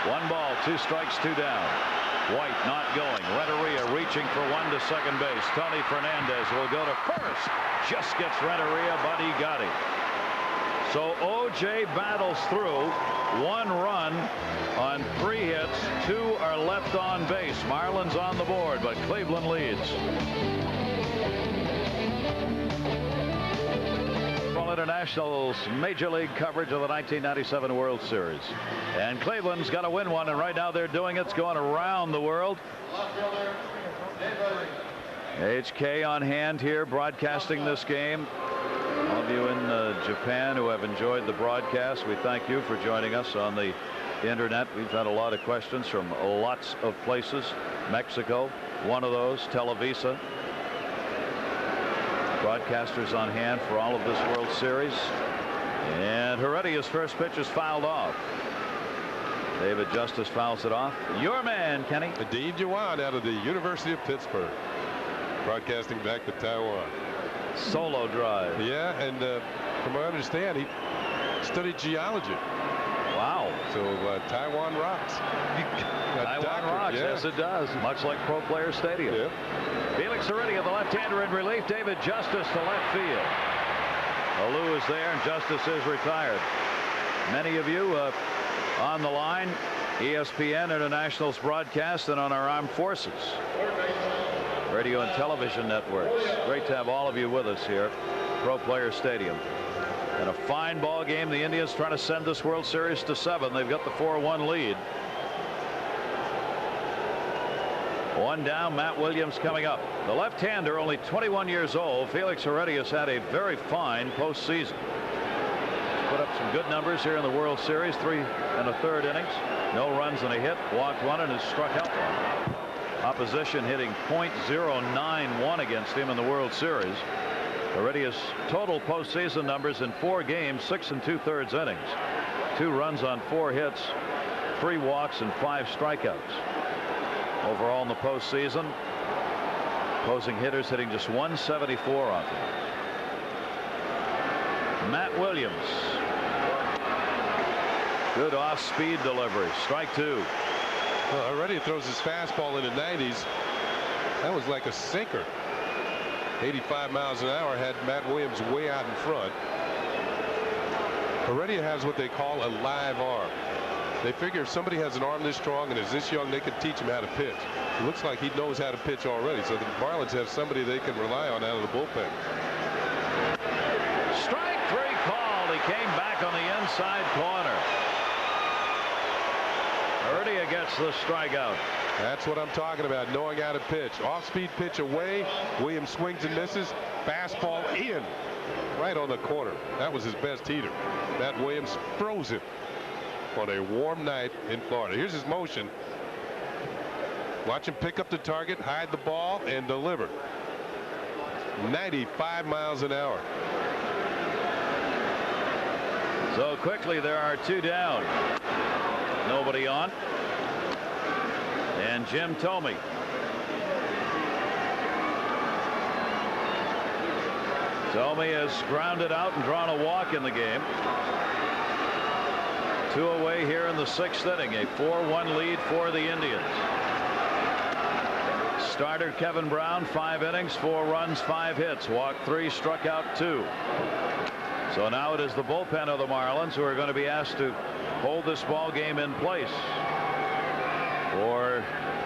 1 ball, 2 strikes, 2 down. White not going. Renteria reaching for 1 to second base. Tony Fernandez will go to first. Just gets Renteria, but he got him. So O.J. battles through. 1 run on 3 hits. 2 are left on base. Marlins on the board, but Cleveland leads. International's Major League coverage of the 1997 World Series. And Cleveland's got to win one, and right now they're doing it. It's going around the world. HK on hand here broadcasting this game. All of you in Japan who have enjoyed the broadcast, we thank you for joining us on the internet. We've had a lot of questions from lots of places. Mexico, one of those, Televisa. Broadcasters on hand for all of this World Series. And Heredia's first pitch is fouled off. David Justice fouls it off. Your man, Kenny. Dave Juan out of the University of Pittsburgh. Broadcasting back to Taiwan. Solo drive. Yeah, and from what I understand, he studied geology. Wow. So Taiwan rocks. Taiwan rocks, yeah. Yes it does. Much like Pro Player Stadium. Yeah. Felix Heredia, the left-hander in relief. David Justice to left field. Alou is there and Justice is retired. Many of you on the line, ESPN International's broadcast and on our armed forces radio and television networks. Great to have all of you with us here. Pro Player Stadium. And a fine ball game. The Indians trying to send this World Series to 7. They've got the 4-1 lead. 1 down. Matt Williams coming up. The left-hander, only 21 years old. Felix Heredia has had a very fine postseason. Put up some good numbers here in the World Series. 3 1/3 innings. No runs and a hit. Walked 1 and has struck out 1. Opposition hitting .091 against him in the World Series. Heredia's total postseason numbers in 4 games, 6 2/3 innings. 2 runs on 4 hits, 3 walks and 5 strikeouts. Overall in the postseason, opposing hitters hitting just .174 off him. Matt Williams. Good off-speed delivery. Strike 2. Well, Heredia throws his fastball in the 90s. That was like a sinker. 85 miles an hour had Matt Williams way out in front. Heredia has what they call a live arm. They figure if somebody has an arm this strong and is this young, they can teach him how to pitch. It looks like he knows how to pitch already. So the Marlins have somebody they can rely on out of the bullpen. Strike 3 called. He came back on the inside corner. Heredia gets the strikeout. That's what I'm talking about, knowing how to pitch. Off-speed pitch away. Williams swings and misses. Fastball in. Right on the corner. That was his best heater. Matt Williams froze him on a warm night in Florida. Here's his motion. Watch him pick up the target, hide the ball, and deliver. 95 miles an hour. So quickly there are 2 down. Nobody on. And Jim Thome. Thome has grounded out and drawn a walk in the game. 2 away here in the 6th inning. A 4-1 lead for the Indians. Starter Kevin Brown, 5 innings, 4 runs, 5 hits, walked 3, struck out 2. So now it is the bullpen of the Marlins who are going to be asked to hold this ball game in place for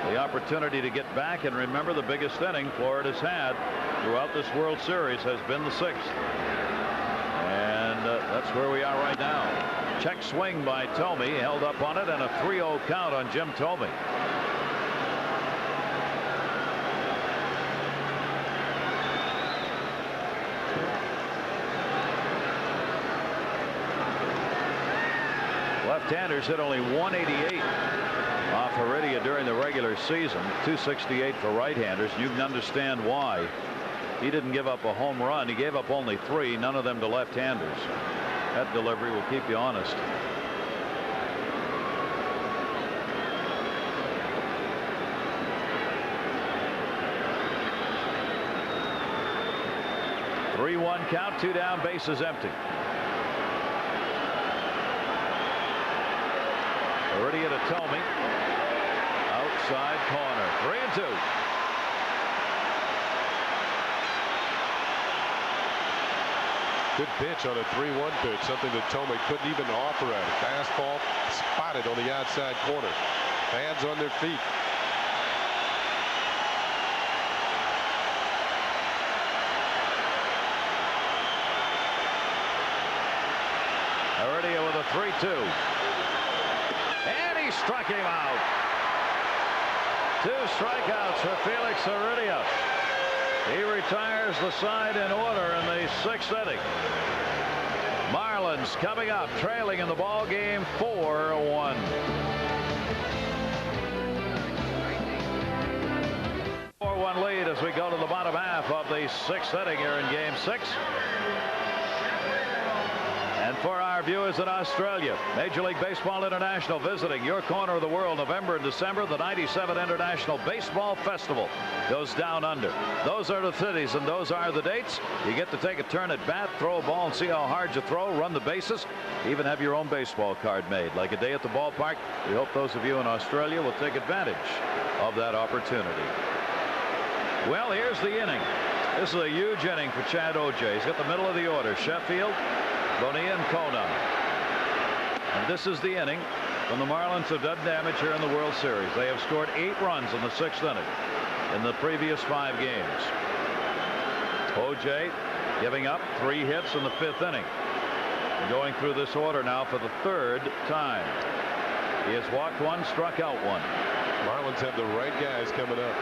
the opportunity to get back. And remember, the biggest inning Florida's had throughout this World Series has been the 6th. And that's where we are right now. Check swing by Thome, held up on it, and a 3-0 count on Jim Thome. Left-handers hit only 188 off Heredia during the regular season. 268 for right-handers. You can understand why. He didn't give up a home run. He gave up only 3, none of them to left-handers. That delivery will keep you honest. Three-one count, 2 down, bases empty. Already to Tomey. Outside corner. 3-2. Good pitch on a 3-1 pitch, something that Tomey couldn't even offer at it. Fastball spotted on the outside corner. Fans on their feet. Already with a 3-2. And he struck him out. 2 strikeouts for Felix Heredia. He retires the side in order in the 6th inning. Marlins coming up, trailing in the ball game 4-1. Lead as we go to the bottom half of the 6th inning here in game 6. And for our viewers in Australia, Major League Baseball International visiting your corner of the world November and December. The 97 International Baseball Festival goes down under. Those are the cities and those are the dates. You get to take a turn at bat, throw a ball and see how hard you throw, run the bases, even have your own baseball card made. Like a day at the ballpark. We hope those of you in Australia will take advantage of that opportunity. Well, here's the inning. This is a huge inning for Chad O.J. He's got the middle of the order. Sheffield, Bonilla, and Conan. And this is the inning when the Marlins have done damage here in the World Series. They have scored 8 runs in the 6th inning in the previous 5 games. O.J. giving up 3 hits in the 5th inning. Going through this order now for the 3rd time. He has walked 1, struck out 1. Marlins have the right guys coming up.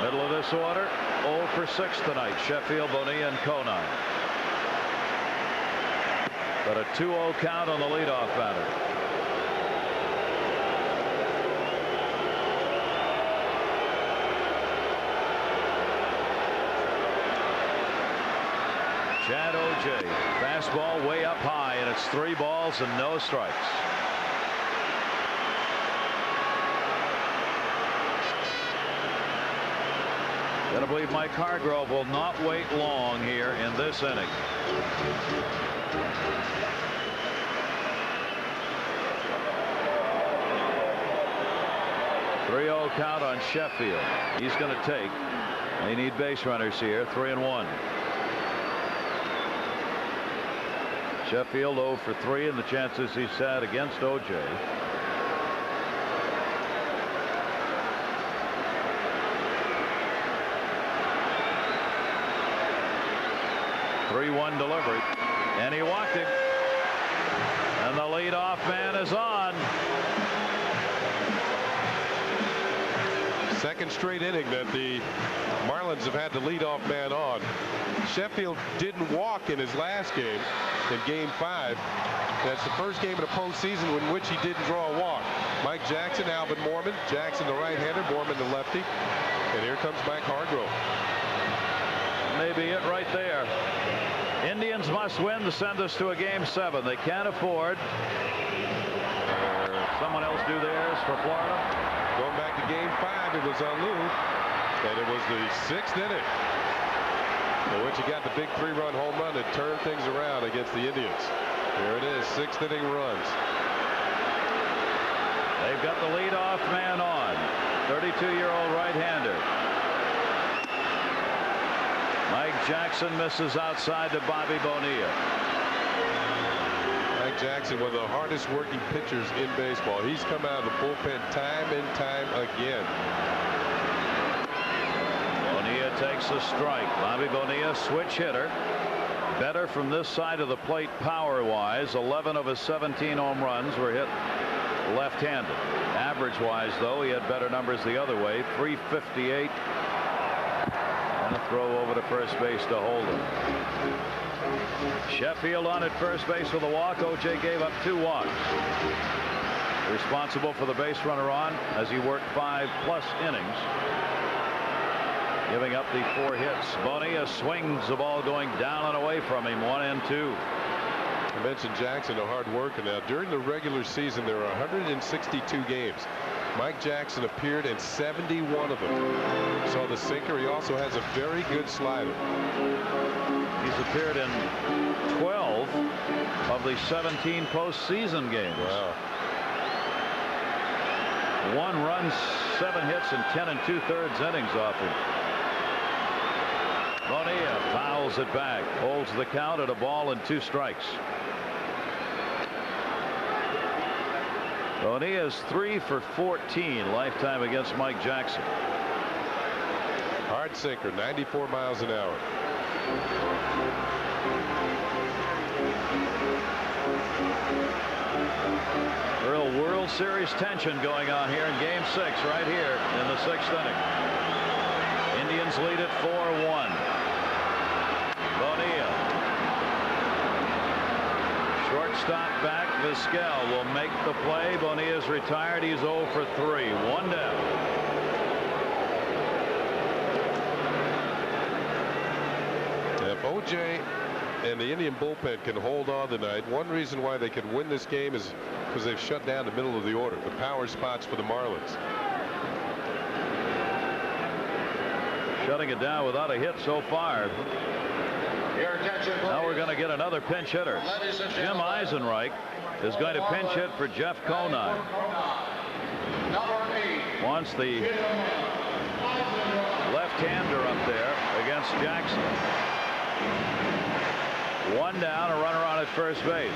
Middle of this order, 0 for 6 tonight. Sheffield, Bonilla, and Conan. But a 2-0 count on the leadoff batter. Chad O.J. Fastball way up high, and it's 3 balls and no strikes. Gotta believe Mike Hargrove will not wait long here in this inning. .3-0 count on Sheffield. He's going to take. They need base runners here. 3-1. Sheffield 0 for 3 in the chances he's had against O.J. .3-1 delivery, and he walked him, and the leadoff man is on. Second straight inning that the Marlins have had the leadoff man on. Sheffield didn't walk in his last game, in game 5. That's the first game of the postseason in which he didn't draw a walk. Mike Jackson, Alvin Moorman. Jackson the right-hander, Moorman the lefty. And here comes Mike Hargrove. Maybe it right there. Indians must win to send us to a game 7. They can't afford someone else do theirs for Florida. Going back to game 5, it was on Lou, and it was the 6th inning in which he got the big 3-run home run that turned things around against the Indians. Here it is, 6th inning runs. They've got the leadoff man on, 32-year-old right-hander. Mike Jackson misses outside to Bobby Bonilla. Mike Jackson, one of the hardest working pitchers in baseball. He's come out of the bullpen time and time again. Bonilla takes a strike. Bobby Bonilla, switch hitter. Better from this side of the plate power-wise. 11 of his 17 home runs were hit left-handed. Average-wise, though, he had better numbers the other way. .358. And a throw over to first base to hold him. Sheffield on at first base with a walk. O.J. gave up 2 walks. Responsible for the base runner on as he worked 5+ innings. giving up the 4 hits. Bonilla swings the ball going down and away from him. 1-2. I mentioned Jackson, a hard worker. Now, during the regular season, there are 162 games. Mike Jackson appeared in 71 of them. So the sinker, he also has a very good slider. He's appeared in 12 of the 17 postseason games. Wow. 1 run, 7 hits, and 10 2/3 innings off him. Bonilla fouls it back, holds the count at a ball and 2 strikes. Bonilla's 3 for 14 lifetime against Mike Jackson. Hard sinker, 94 miles an hour. Real World Series tension going on here in Game 6 right here in the 6th inning. Indians lead it 4-1. Bonilla. Shortstop back. Vizquel will make the play. Bonilla's retired. He's 0 for 3. 1 down. If O.J. and the Indian bullpen can hold on tonight, one reason why they can win this game is because they've shut down the middle of the order, the power spots for the Marlins. Shutting it down without a hit so far. Now we're going to get another pinch hitter. Jim Eisenreich is going to pinch hit for Jeff Conine. Wants the left-hander up there against Jackson. 1 down, a runner on at first base.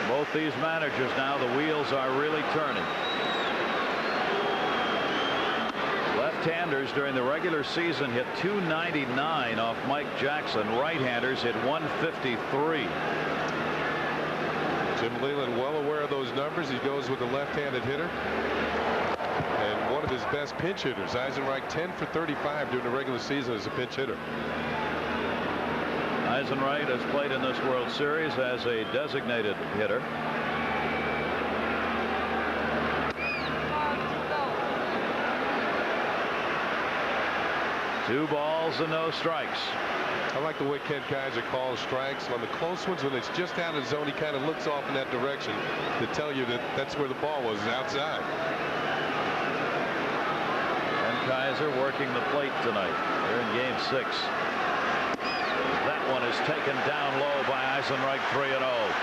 Both these managers now, the wheels are really turning. Left-handers during the regular season hit .299 off Mike Jackson. Right-handers hit .153. Jim Leyland well aware of those numbers. He goes with the left-handed hitter. And one of his best pinch hitters, Eisenreich, 10 for 35 during the regular season as a pinch hitter. Eisenreich has played in this World Series as a designated hitter. Two balls and no strikes. I like the way Ken Kaiser calls strikes. On the close ones, when it's just out of the zone, he kind of looks off in that direction to tell you that that's where the ball was, outside. And Kaiser working the plate tonight. They're in Game 6. That one is taken down low by Eisenreich. 3-0.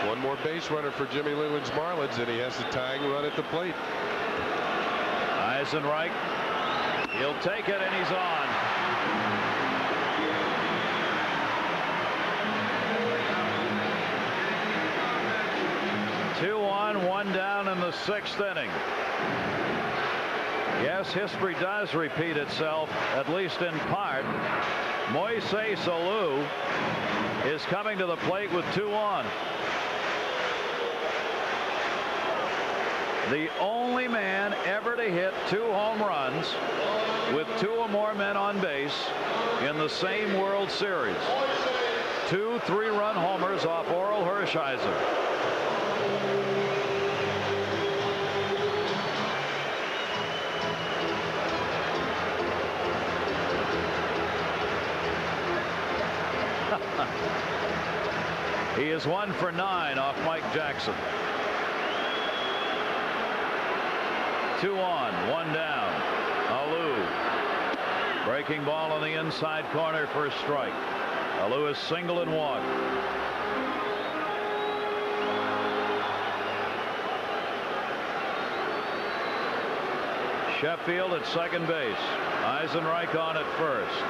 One more base runner for Jimmy Leyland's Marlins, and he has the tying run at the plate. Eisenreich, he'll take it, and he's on. Two on, 1 down in the 6th inning. Yes, history does repeat itself, at least in part. Moises Alou is coming to the plate with 2 on. The only man ever to hit 2 home runs with 2 or more men on base in the same World Series. 2 3-run homers off Oral Hershiser. He is 1 for 9 off Mike Jackson. 2 on, 1 down. Alou. Breaking ball on the inside corner for a strike. Alou is single and walked. Sheffield at second base. Eisenreich on at first.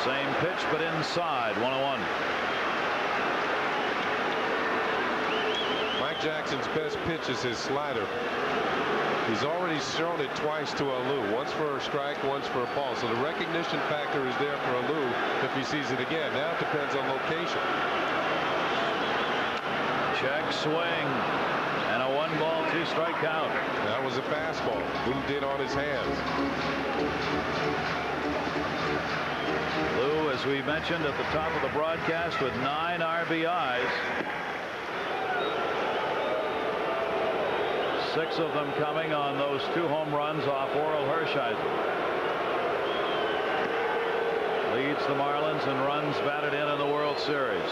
Same pitch, but inside. 1-1. Mike Jackson's best pitch is his slider. He's already thrown it twice to Alou. Once for a strike, once for a ball. So the recognition factor is there for Alou if he sees it again. Now it depends on location. Check swing. And a 1-ball, 2-strike count. That was a fastball. Moved in on his hands. Lou as we mentioned at the top of the broadcast, with 9 RBIs. 6 of them coming on those 2 home runs off Oral Hershiser. Leads the Marlins in runs batted in the World Series.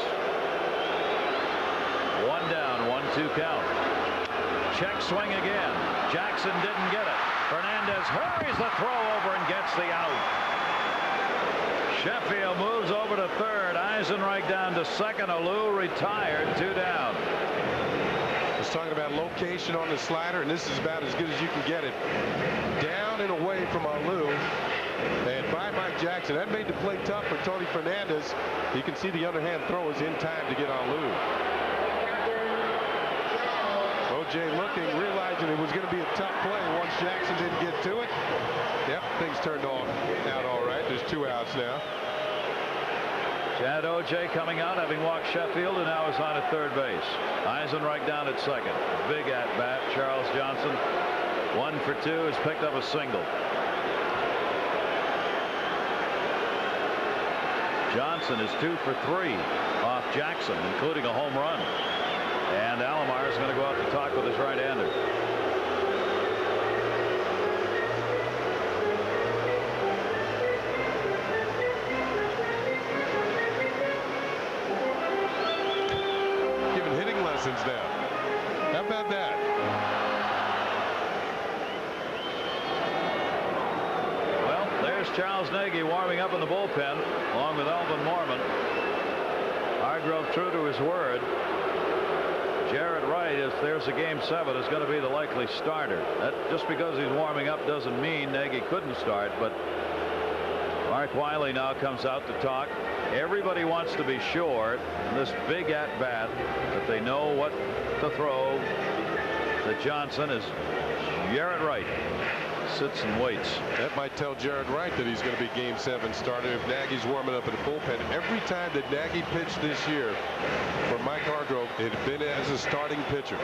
1 down, 1-2 count. Check swing again. Jackson didn't get it. Fernandez hurries the throw over and gets the out. Sheffield moves over to third. Eisenreich down to second. Alou retired. 2 down. I was talking about location on the slider, and this is about as good as you can get it. Down and away from Alou. And by Mike Jackson. That made the play tough for Tony Fernandez. You can see the underhand throw is in time to get Alou. O.J. looking, realizing it was going to be a tough play once Jackson didn't get to it. Yep, things turned out all right. There's 2 outs now. Chad O.J. coming out, having walked Sheffield, and now is on at third base. Eisenreich down at second. Big at bat. Charles Johnson, 1 for 2, has picked up a single. Johnson is 2 for 3 off Jackson, including a home run. And Alomar is going to go out to talk with his right-hander. Giving hitting lessons now. How about that? Well, there's Charles Nagy warming up in the bullpen along with Alvin Mormon. Hargrove true to his word. Jarrett Wright, if there's a game 7, is going to be the likely starter. That just because he's warming up doesn't mean Nagy couldn't start. But Mark Wiley now comes out to talk. Everybody wants to be sure in this big at bat that they know what to throw. That Johnson is Jarrett Wright. Sits and waits. That might tell Jarrett Wright that he's going to be game 7 starter if Nagy's warming up in the bullpen. Every time that Nagy pitched this year for Mike Hargrove, it had been as a starting pitcher.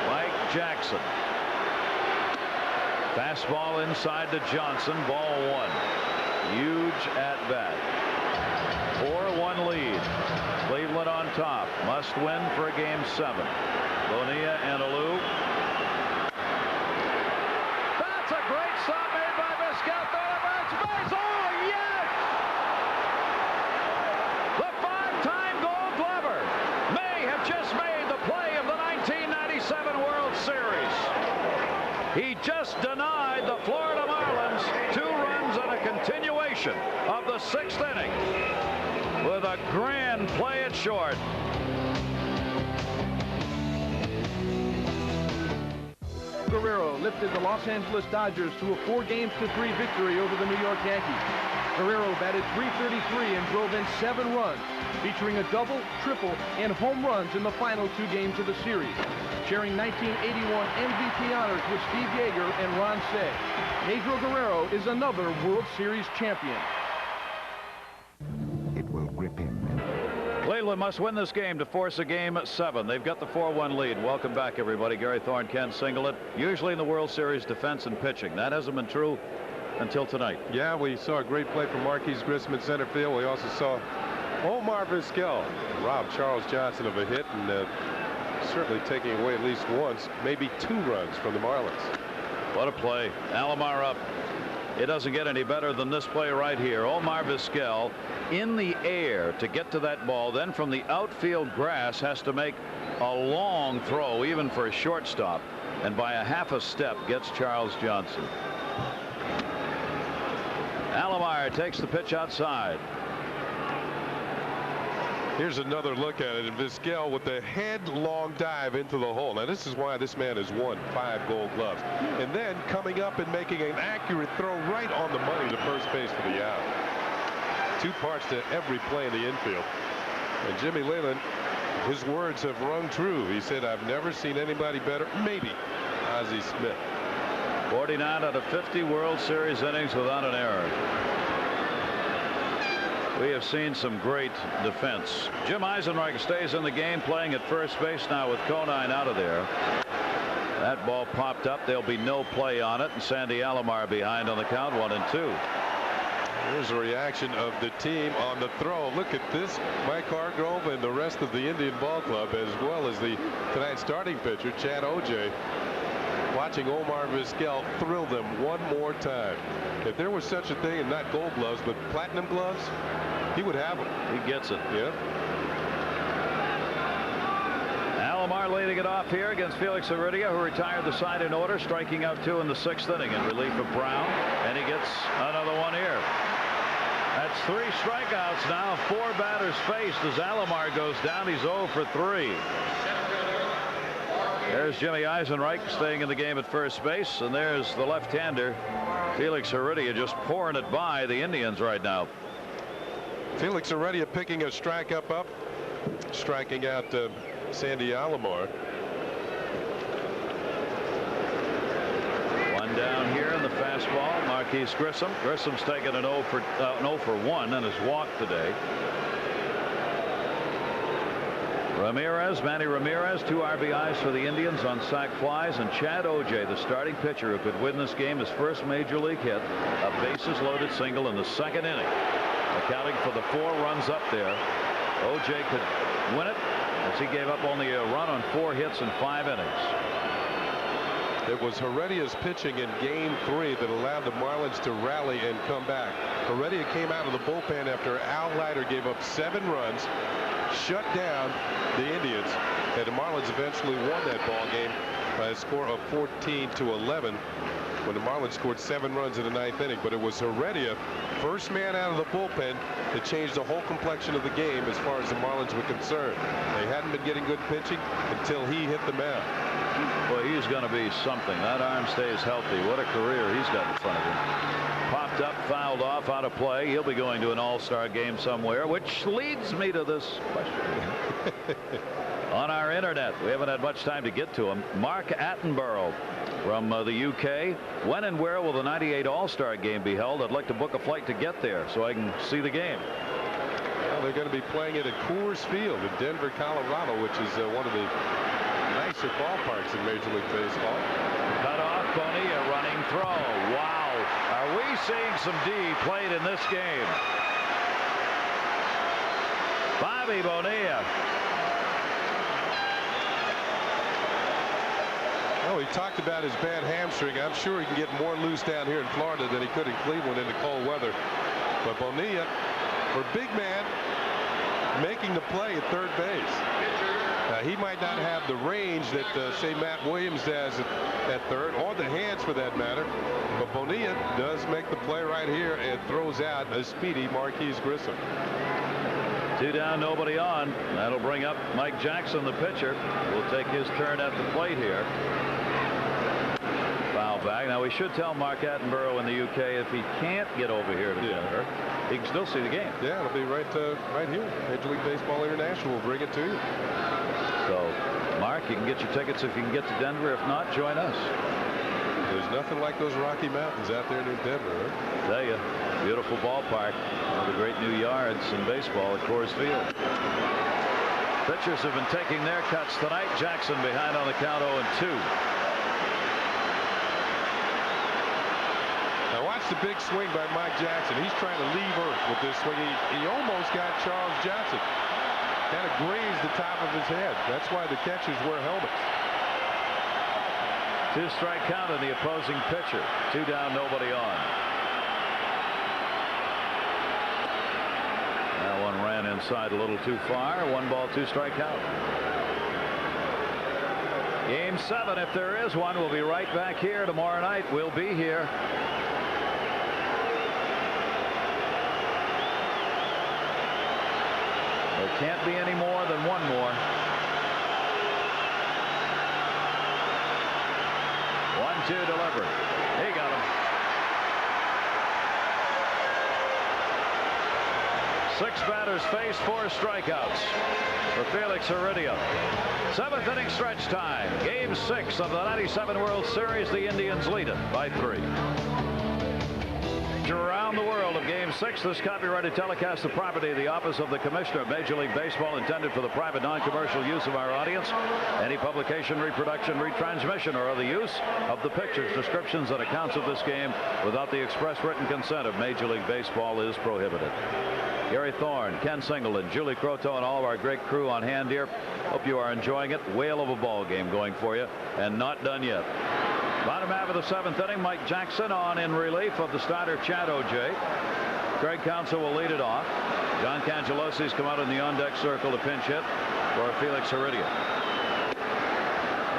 Mike Jackson. Fastball inside to Johnson. Ball 1. Huge at bat. 4-1 lead. Cleveland on top. Must win for a game 7. Bonilla and Alou. That's a great stop made by Vizquel. Throw to first base. Oh, yes! The 5-time Gold Glover may have just made the play of the 1997 World Series. He just denied the Florida Marlins 2 runs and a continuation of the 6th inning. With a grand play at short. Guerrero lifted the Los Angeles Dodgers to a 4-3 victory over the New York Yankees. Guerrero batted .333 and drove in 7 runs, featuring a double, triple, and home runs in the final 2 games of the series, sharing 1981 MVP honors with Steve Yeager and Ron Cey. Pedro Guerrero is another World Series champion. Cleveland must win this game to force a game 7. They've got the 4-1 lead. Welcome back, everybody. Gary Thorne, Ken Singlet. Usually in the World Series, defense and pitching. That hasn't been true until tonight. Yeah, we saw a great play from Marquise Grissom in center field. We also saw Omar Vizquel rob Charles Johnson of a hit and certainly taking away at least once, maybe 2 runs from the Marlins. What a play. Alomar up. It doesn't get any better than this play right here. Omar Vizquel in the air to get to that ball, then from the outfield grass has to make a long throw even for a shortstop, and by a half a step gets Charles Johnson. Alomar takes the pitch outside. Here's another look at it. Vizquel with the headlong dive into the hole. Now this is why this man has won 5 Gold Gloves. And then coming up and making an accurate throw right on the money to first base for the out. 2 parts to every play in the infield. And Jimmy Leyland, his words have rung true. He said, I've never seen anybody better. Maybe Ozzie Smith. 49 out of 50 World Series innings without an error. We have seen some great defense. Jim Eisenreich stays in the game, playing at first base now with Conine out of there. That ball popped up. There'll be no play on it, and Sandy Alomar behind on the count, 1-2. Here's a reaction of the team on the throw. Look at this. Mike Hargrove and the rest of the Indian ball club, as well as the tonight's starting pitcher, Chad O.J., watching Omar Vizquel thrill them one more time. If there was such a thing, and not gold gloves, but platinum gloves, he would have them. He gets it. Yeah. Alomar leading it off here against Felix Heredia, who retired the side in order, striking out 2 in the 6th inning in relief of Brown, and he gets another one here. That's 3 strikeouts now, 4 batters faced as Alomar goes down. He's 0 for 3. There's Jimmy Eisenreich staying in the game at first base, and there's the left-hander Felix Heredia just pouring it by the Indians right now. Felix Heredia picking a strike up, striking out Sandy Alomar. One down here in the fastball. Marquise Grissom. Grissom's taken an 0 for 1 and has walked today. Manny Ramirez, 2 RBIs for the Indians on sac flies, and Chad O.J., the starting pitcher who could win this game, his first major league hit, a bases loaded single in the 2nd inning. Accounting for the 4 runs up there, O.J. could win it as he gave up only a run on 4 hits in 5 innings. It was Heredia's pitching in Game 3 that allowed the Marlins to rally and come back. Heredia came out of the bullpen after Al Leiter gave up 7 runs, shut down the Indians, and the Marlins eventually won that ball game by a score of 14-11 when the Marlins scored 7 runs in the 9th inning. But it was Heredia, first man out of the bullpen, that changed the whole complexion of the game as far as the Marlins were concerned. They hadn't been getting good pitching until he hit the mound. Boy, he's going to be something. That arm stays healthy. What a career he's got in front of him. Popped up, fouled off, out of play. He'll be going to an all-star game somewhere, which leads me to this question. On our internet, we haven't had much time to get to him. Mark Attenborough from the UK. When and where will the '98 All-Star game be held? I'd like to book a flight to get there so I can see the game. Well, they're going to be playing it at Coors Field in Denver, Colorado, which is one of the nicer ballparks in Major League Baseball. Cut off, Bonilla running throw. Wow. Are we seeing some D played in this game? Bobby Bonilla. Oh, he talked about his bad hamstring. I'm sure he can get more loose down here in Florida than he could in Cleveland in the cold weather. But Bonilla, for big man, making the play at third base. He might not have the range that say Matt Williams has at third, or the hands for that matter, but Bonilla does make the play right here and throws out a speedy Marquise Grissom. 2 down, nobody on. That'll bring up Mike Jackson, the pitcher. Will take his turn at the plate here. Foul back. Now we should tell Mark Attenborough in the UK if he can't get over here to Denver, he can still see the game. Yeah, it'll be right here. Major League Baseball International will bring it to you. So, Mark, you can get your tickets if you can get to Denver. If not, join us. There's nothing like those Rocky Mountains out there in Denver. Huh? Tell you, beautiful ballpark. One of the great new yards in baseball at Coors Field. Pitchers have been taking their cuts tonight. Jackson behind on the count, 0-2. Now watch the big swing by Mike Jackson. He's trying to leave earth with this swing. He almost got Charles Johnson. Kind of grazed the top of his head. That's why the catchers wear helmets. 2-strike count on the opposing pitcher. 2 down, nobody on. That one ran inside a little too far. 1 ball, 2-strike count. Game 7, if there is one, we'll be right back here tomorrow night. We'll be here. There can't be any more than 1 more. 1-2 delivery. He got him. 6 batters faced, 4 strikeouts for Felix Heredia. 7th inning stretch time. Game 6 of the '97 World Series. The Indians lead it by 3. games around the world of Game 6. This copyrighted telecast, the property of the Office of the Commissioner of Major League Baseball, intended for the private non-commercial use of our audience. Any publication, reproduction, retransmission, or other use of the pictures, descriptions, and accounts of this game without the express written consent of Major League Baseball is prohibited. Gary Thorne, Ken Singleton, Julie Croteau, and all of our great crew on hand here. Hope you are enjoying it. Whale of a ball game going for you, and not done yet. Bottom half of the 7th inning, Mike Jackson on in relief of the starter Chad O'Jay. Craig Counsell will lead it off. John Cangelosi's come out in the on-deck circle to pinch hit for Felix Heredia.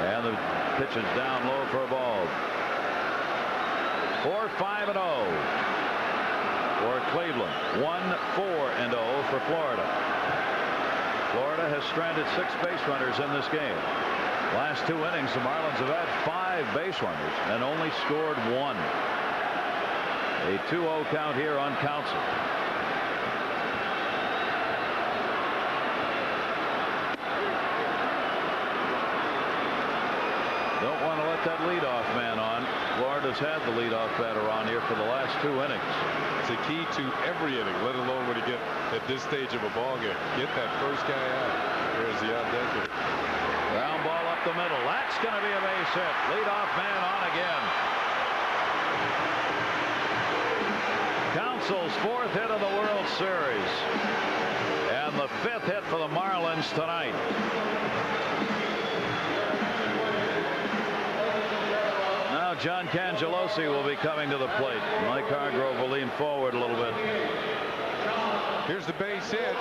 And the pitch is down low for a ball. 4-5-0 for Cleveland. 1-4-0 for Florida. Florida has stranded 6 base runners in this game. Last 2 innings, the Marlins have had 5 base runners and only scored 1. A 2-0 count here on Counsell. Don't want to let that leadoff man on. Florida's had the leadoff batter on here for the last 2 innings. It's a key to every inning, let alone when you get at this stage of a ball game. Get that first guy out. There's the on-deck. Ground ball up the middle. That's going to be a base hit. Leadoff man on again. Counsell's 4th hit of the World Series. And the 5th hit for the Marlins tonight. Now John Cangelosi will be coming to the plate. Mike Hargrove will lean forward a little bit. Here's the base hit.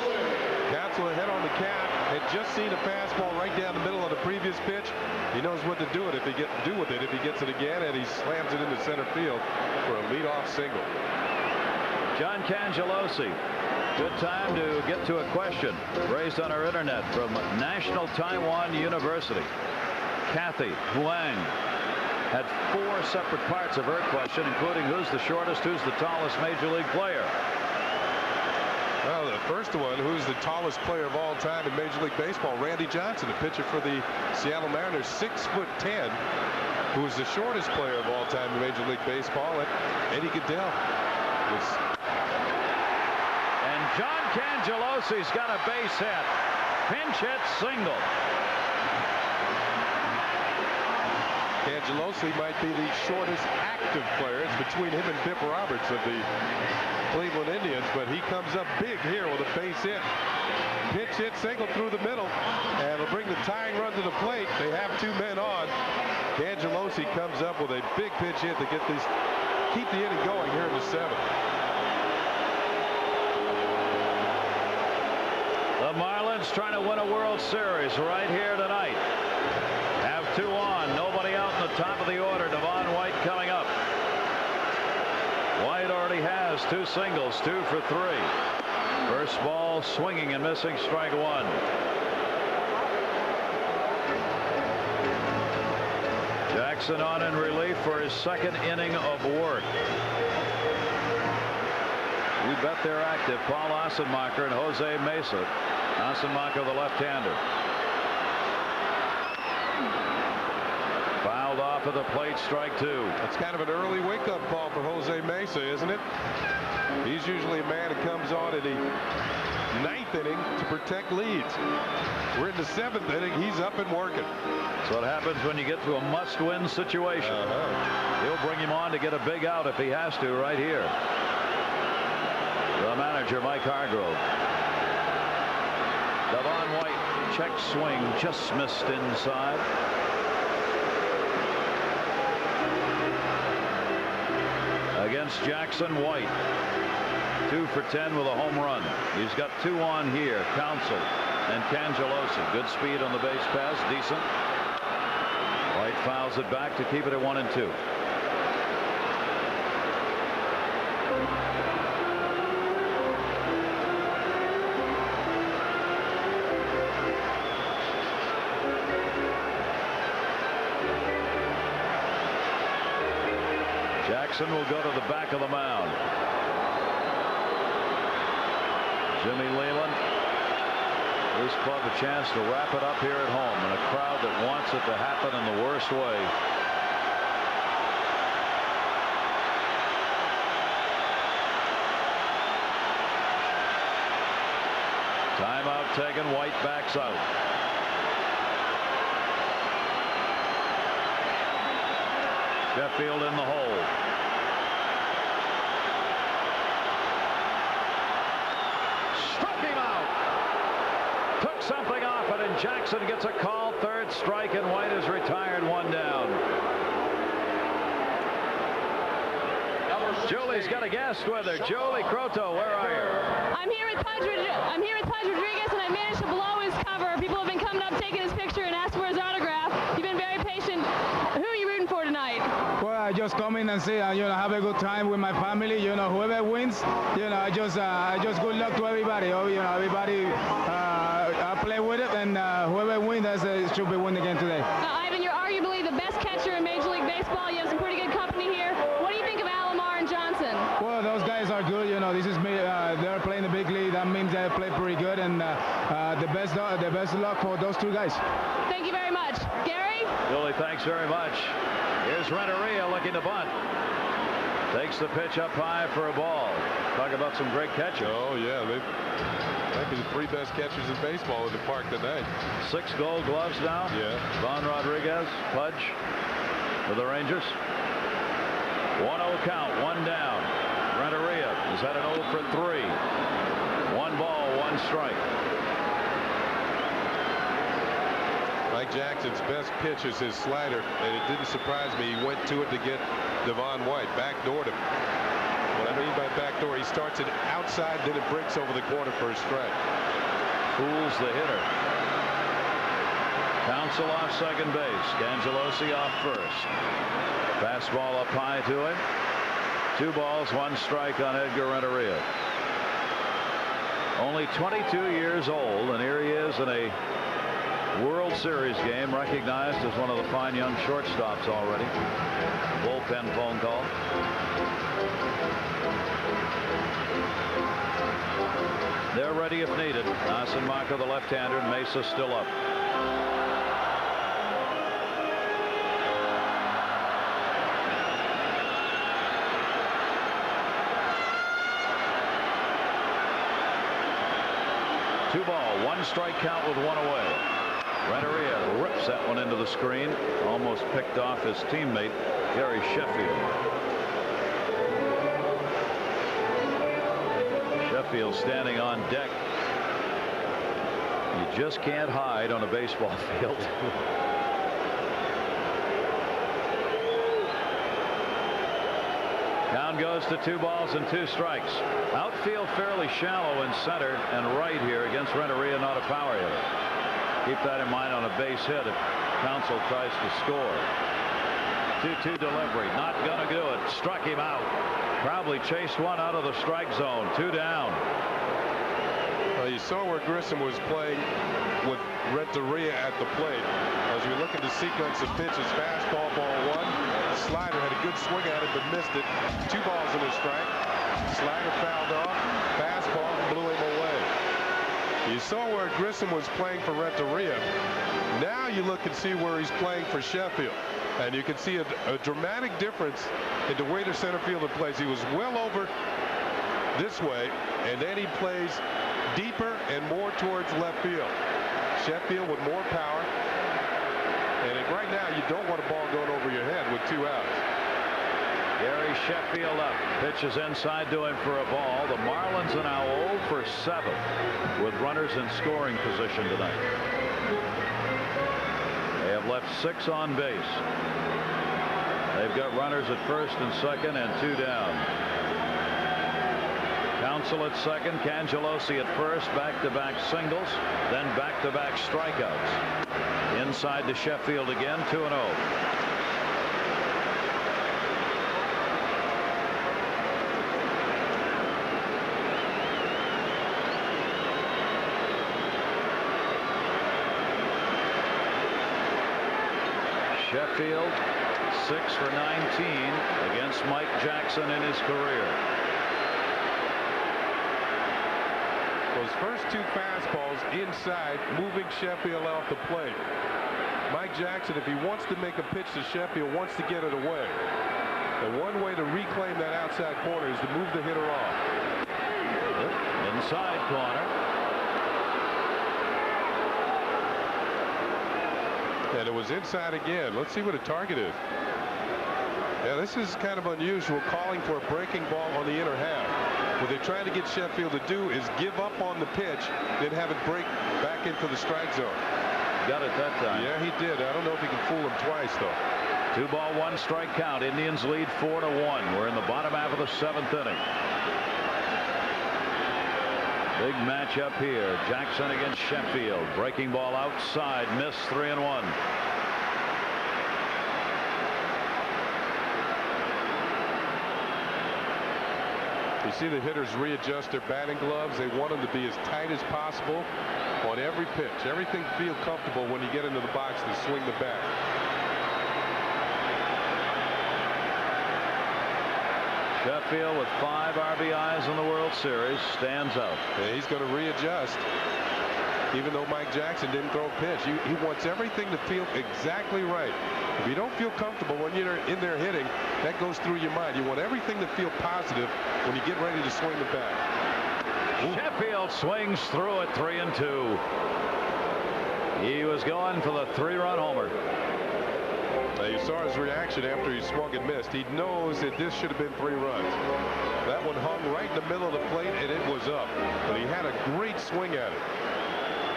Counsell ahead on the count. Had just seen a fastball right down the middle of the previous pitch. He knows what to do with it if he gets it again, and he slams it into center field for a leadoff single. John Cangelosi. Good time to get to a question raised on our internet from National Taiwan University. Kathy Huang had 4 separate parts of her question, including who's the shortest, who's the tallest Major League player. Well, the first one, who's the tallest player of all time in Major League Baseball? Randy Johnson, a pitcher for the Seattle Mariners, 6'10", who's the shortest player of all time in Major League Baseball, and Eddie Goodell. And John Cangelosi's got a base hit. Pinch hit single. Cangelosi might be the shortest active player. It's between him and Bip Roberts of the Cleveland Indians, but he comes up big here with a base hit. Pitch hit single through the middle, and it'll bring the tying run to the plate. They have 2 men on. Cangelosi comes up with a big pitch hit to keep the inning going here in the 7th. The Marlins trying to win a World Series right here tonight. Have 2 on, nobody out in the top of the order. Devon White coming up. White already has 2 singles, 2 for 3. First ball swinging and missing, strike 1. Jackson on in relief for his 2nd inning of work. You bet they're active. Paul Assenmacher and Jose Mesa. Assenmacher, the left-hander. Fouled off of the plate, strike 2. That's kind of an early wake-up call for Jose Mesa, isn't it? He's usually a man who comes on in the 9th inning to protect leads. We're in the 7th inning. He's up and working. That's what happens when you get to a must-win situation. He'll bring him on to get a big out if he has to right here. The manager, Mike Hargrove. Devon White, check swing, just missed inside. Against Jackson, White. 2 for 10 with a home run. He's got 2 on here. Counsell and Cangelosi. Good speed on the base pass, decent. White fouls it back to keep it at 1-2. Jackson will go to the back of the mound. Jimmy Leland, his club a chance to wrap it up here at home in a crowd that wants it to happen in the worst way. Timeout taken. White backs out. Sheffield in the hole. Struck him out. Took something off it, and Jackson gets a call. Third strike, and White is retired. One down. Julie's got a guest with her. Julie Croto, where are you? I'm here with Pudge Rodriguez, and I managed to blow his cover. People have been coming up, taking his picture, and asked for his autograph. You've been very patient. Who are you rooting for tonight? Well, I just come in and see, have a good time with my family. Whoever wins, I just good luck to everybody. Everybody, I play with it, and whoever wins, should be winning again today. Ivan, you're arguably the best catcher in Major League Baseball. You have some pretty good company here. What do you think of Alomar and Johnson? Well, those guys are good. This is me. They're playing the big league. That means they play pretty good, and the best luck for those two guys. Thank you very much, Gary. Julie, thanks very much. Here's Renteria looking to bunt. Takes the pitch up high for a ball. Talk about some great catchers. Oh yeah, they might be the three best catchers in baseball in the park tonight. 6 Gold Gloves now. Yeah. Von Rodriguez, Pudge for the Rangers. 1-0 count, 1 down. Renteria has had an 0 for 3. 1 ball, 1 strike. Mike Jackson's best pitch is his slider, and it didn't surprise me. He went to it to get Devon White. Backdoored him. What I mean by backdoor, he starts it outside, then it breaks over the corner for a strike. Fools the hitter. Counsell off second base. Cangelosi off first. Fastball up high to him. 2 balls, 1 strike on Edgar Renteria. Only 22 years old, and here he is in a World Series game, recognized as one of the fine young shortstops already. Bullpen phone call. They're ready if needed. Asenmacher, the left-hander, and Mesa still up. Two ball, 1 strike count with 1 away. Renteria rips that one into the screen. Almost picked off his teammate, Gary Sheffield. Sheffield standing on deck. You just can't hide on a baseball field. Count goes to 2 balls and 2 strikes. Outfield fairly shallow in center and right here against Renteria, not a power hitter. Keep that in mind on a base hit if Counsell tries to score. 2-2 delivery. Not going to do it. Struck him out. Probably chased one out of the strike zone. 2 down. Well, you saw where Grissom was playing with Renteria at the plate. As we look at the sequence of pitches, fastball, ball 1. Slider had a good swing at it, but missed it. 2 balls and a strike. Slider fouled off. Fastball blew him away. You saw where Grissom was playing for Renteria. Now you look and see where he's playing for Sheffield. And you can see a dramatic difference in the way the center fielder plays. He was well over this way, and then he plays deeper and more towards left field. Sheffield with more power. And right now you don't want a ball going over your head with 2 outs. Gary Sheffield up. Pitches inside to him for a ball. The Marlins are now 0 for 7 with runners in scoring position tonight. They have left 6 on base. They've got runners at first and second and 2 down. Counsell at second, Cangelosi at first, back-to-back singles, then back-to-back strikeouts. Inside to Sheffield again, 2-0. Sheffield 6 for 19 against Mike Jackson in his career. Those first 2 fastballs inside, moving Sheffield off the plate. Mike Jackson, if he wants to make a pitch to Sheffield, wants to get it away. And one way to reclaim that outside corner is to move the hitter off. Inside corner. And it was inside again. Let's see what a target is. Yeah, this is kind of unusual, calling for a breaking ball on the inner half. What they're trying to get Sheffield to do is give up on the pitch, then have it break back into the strike zone. Got it that time. Yeah, he did. I don't know if he can fool him twice, though. 2-ball, 1-strike count. Indians lead 4-1. We're in the bottom half of the 7th inning. Big matchup here. Jackson against Sheffield. Breaking ball outside. Missed. 3-1. You see the hitters readjust their batting gloves. They want them to be as tight as possible on every pitch. Everything feel comfortable when you get into the box to swing the bat. Sheffield with 5 RBIs in the World Series stands out. Yeah, he's going to readjust. Even though Mike Jackson didn't throw a pitch, he wants everything to feel exactly right. If you don't feel comfortable when you're in there hitting, that goes through your mind. You want everything to feel positive when you get ready to swing the bat. Ooh. Sheffield swings through it. 3-2. He was going for the 3-run homer. Now you saw his reaction after he swung and missed. He knows that this should have been 3 runs. That one hung right in the middle of the plate, and it was up. But he had a great swing at it.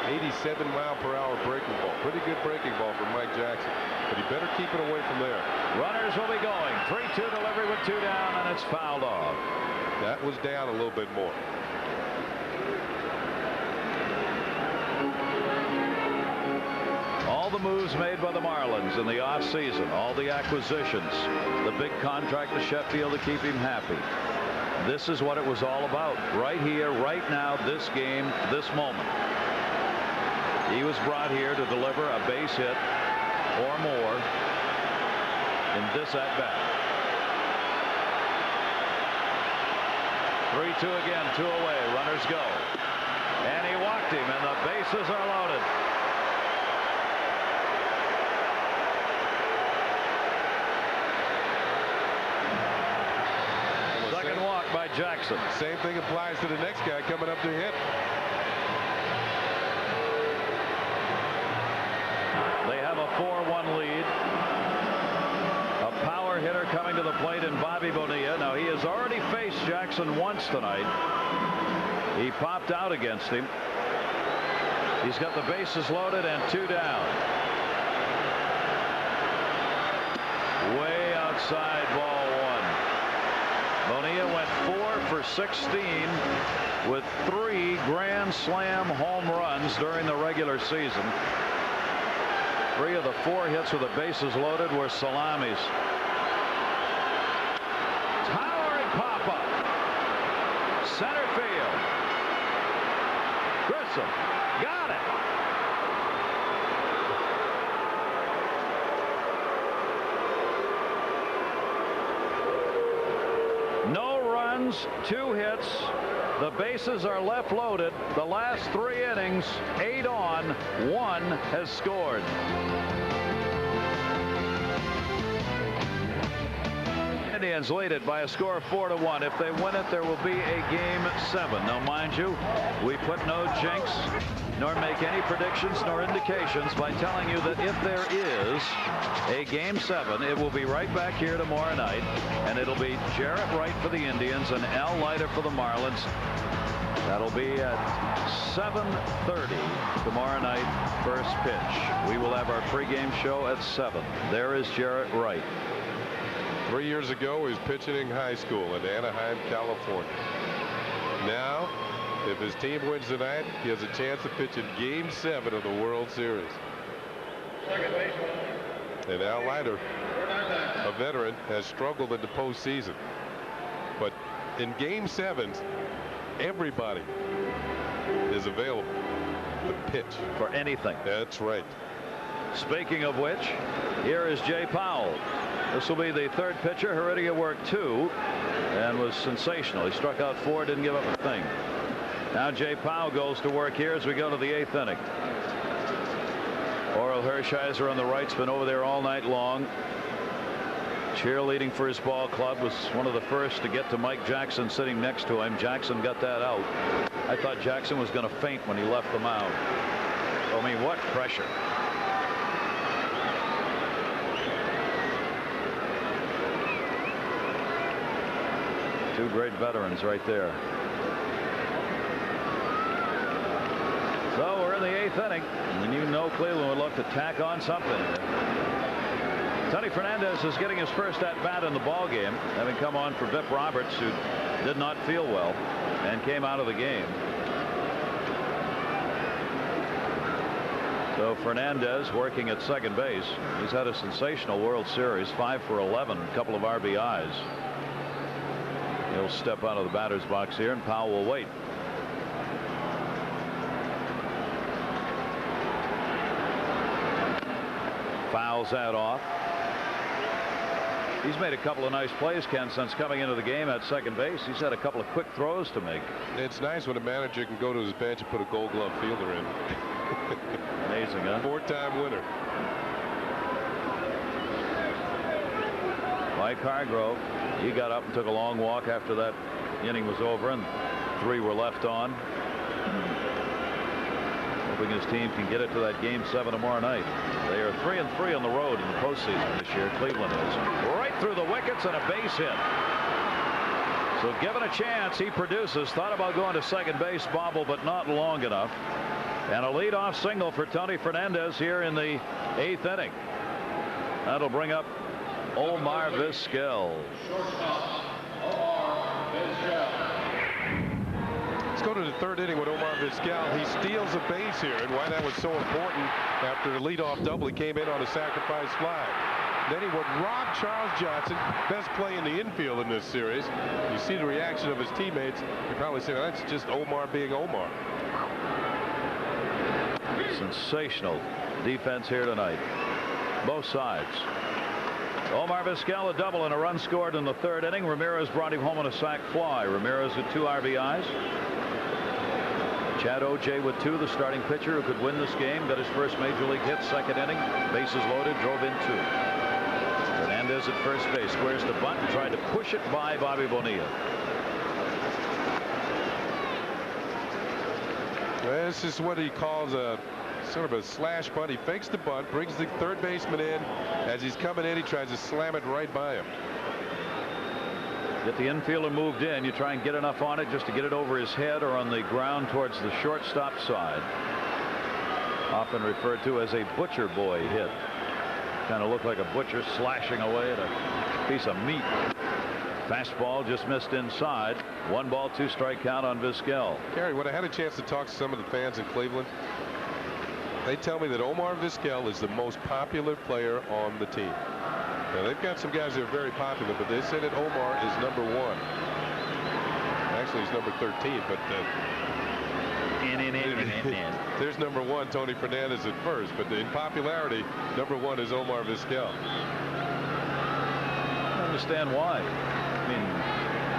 87-mile-per-hour breaking ball. Pretty good breaking ball from Mike Jackson. But he better keep it away from there. Runners will be going. 3-2 delivery with 2 down, and it's fouled off. That was down a little bit more. All the moves made by the Marlins in the offseason, all the acquisitions, the big contract to Sheffield to keep him happy. This is what it was all about. Right here, right now, this game, this moment. He was brought here to deliver a base hit or more in this at-bat. 3-2 again, 2 away. Runners go. And he walked him, and the bases are loaded. Second walk by Jackson. Same thing applies to the next guy coming up to hit. They have a 4-1 lead. A power hitter coming to the plate in Bobby Bonilla. Now, he has already faced Jackson once tonight. He popped out against him. He's got the bases loaded and 2 down. Way outside, ball 1. Bonilla went 4 for 16 with 3 grand slam home runs during the regular season. 3 of the 4 hits with the bases loaded were salamis. Towering pop-up. Center field. Grissom got it. No runs, 2 hits. The bases are left loaded. The last 3 innings, 8 on, 1 has scored. Indians lead it by a score of 4-1. If they win it, there will be a game 7. Now, mind you, we put no jinx nor make any predictions nor indications by telling you that if there is a game 7, it will be right back here tomorrow night, and it'll be Jarrett Wright for the Indians and Al Leiter for the Marlins. That'll be at 7:30 tomorrow night, first pitch. We will have our pregame show at 7. There is Jarrett Wright. 3 years ago, he was pitching in high school in Anaheim, California. Now, if his team wins tonight, he has a chance to pitch in Game 7 of the World Series. And Al Leiter, a veteran, has struggled in the postseason. But in Game 7s, everybody is available to pitch. For anything. That's right. Speaking of which, here is Jay Powell. This will be the 3rd pitcher. Heredia worked 2 and was sensational. He struck out 4, didn't give up a thing. Now Jay Powell goes to work here as we go to the 8th inning. Orel Hershiser on the right's been over there all night long. Cheerleading for his ball club, was one of the first to get to Mike Jackson sitting next to him. Jackson got that out. I thought Jackson was going to faint when he left the mound. I mean, what pressure. Two great veterans right there. So we're in the 8th inning, and you know Cleveland would love to tack on something here. Tony Fernandez is getting his first at bat in the ball game, having come on for Biff Roberts, who did not feel well and came out of the game. So Fernandez working at second base. He's had a sensational World Series, 5 for 11, a couple of RBIs. He'll step out of the batter's box here, and Powell will wait. Fouls that off. He's made a couple of nice plays, Ken, since coming into the game at second base. He's had a couple of quick throws to make. It's nice when a manager can go to his bench and put a Gold Glove fielder in. Amazing, huh? 4-time winner. Mike Hargrove, he got up and took a long walk after that inning was over, and 3 were left on. Hoping his team can get it to that Game 7 tomorrow night. They are 3-3 on the road in the postseason this year. Cleveland is. Right through the wickets and a base hit. So given a chance, he produces. Thought about going to second base, bobble, but not long enough. And a leadoff single for Tony Fernandez here in the 8th inning. That'll bring up Omar Vizquel. Let's go to the 3rd inning with Omar Vizquel. He steals a base here, and why that was so important after the leadoff double. He came in on a sacrifice fly. Then he would rob Charles Johnson, best play in the infield in this series. You see the reaction of his teammates. You probably say, that's just Omar being Omar. Sensational defense here tonight. Both sides. Omar Vizquel a double and a run scored in the 3rd inning. Ramirez brought him home on a sac fly. Ramirez with 2 RBIs. Chad O.J. with 2, the starting pitcher who could win this game. Got his first major league hit, 2nd inning. Bases loaded, drove in 2. Fernandez at first base, squares the bunt and tried to push it by Bobby Bonilla. This is what he calls a sort of a slash bunt. He fakes the bunt, brings the 3rd baseman in. As he's coming in, he tries to slam it right by him. Get the infielder moved in. You try and get enough on it just to get it over his head or on the ground towards the shortstop side. Often referred to as a butcher boy hit. Kind of looked like a butcher slashing away at a piece of meat. Fastball just missed inside. 1 ball, 2 strike count on Vizquel. Gary, when I had a chance to talk to some of the fans in Cleveland, they tell me that Omar Vizquel is the most popular player on the team. Now, they've got some guys that are very popular, but they say that Omar is number 1. Actually, he's number 13, but there's number 1, Tony Fernandez, at first. But in popularity, number 1 is Omar Vizquel. I understand why. I mean,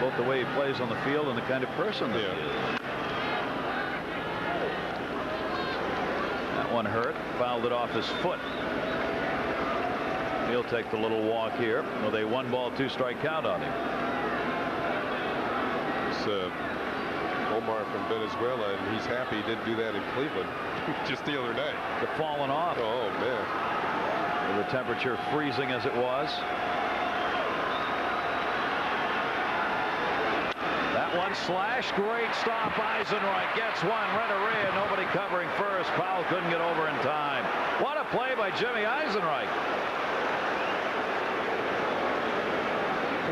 both the way he plays on the field and the kind of person that he is. That one hurt. Fouled it off his foot. He'll take the little walk here with a 1 ball, 2 strike count on him. It's Omar from Venezuela, and he's happy he didn't do that in Cleveland just the other night. The falling off. Oh, man. With the temperature freezing as it was. That one slashed. Great stop. Eisenreich gets one. Renteria, nobody covering first. Powell couldn't get over in time. What a play by Jimmy Eisenreich.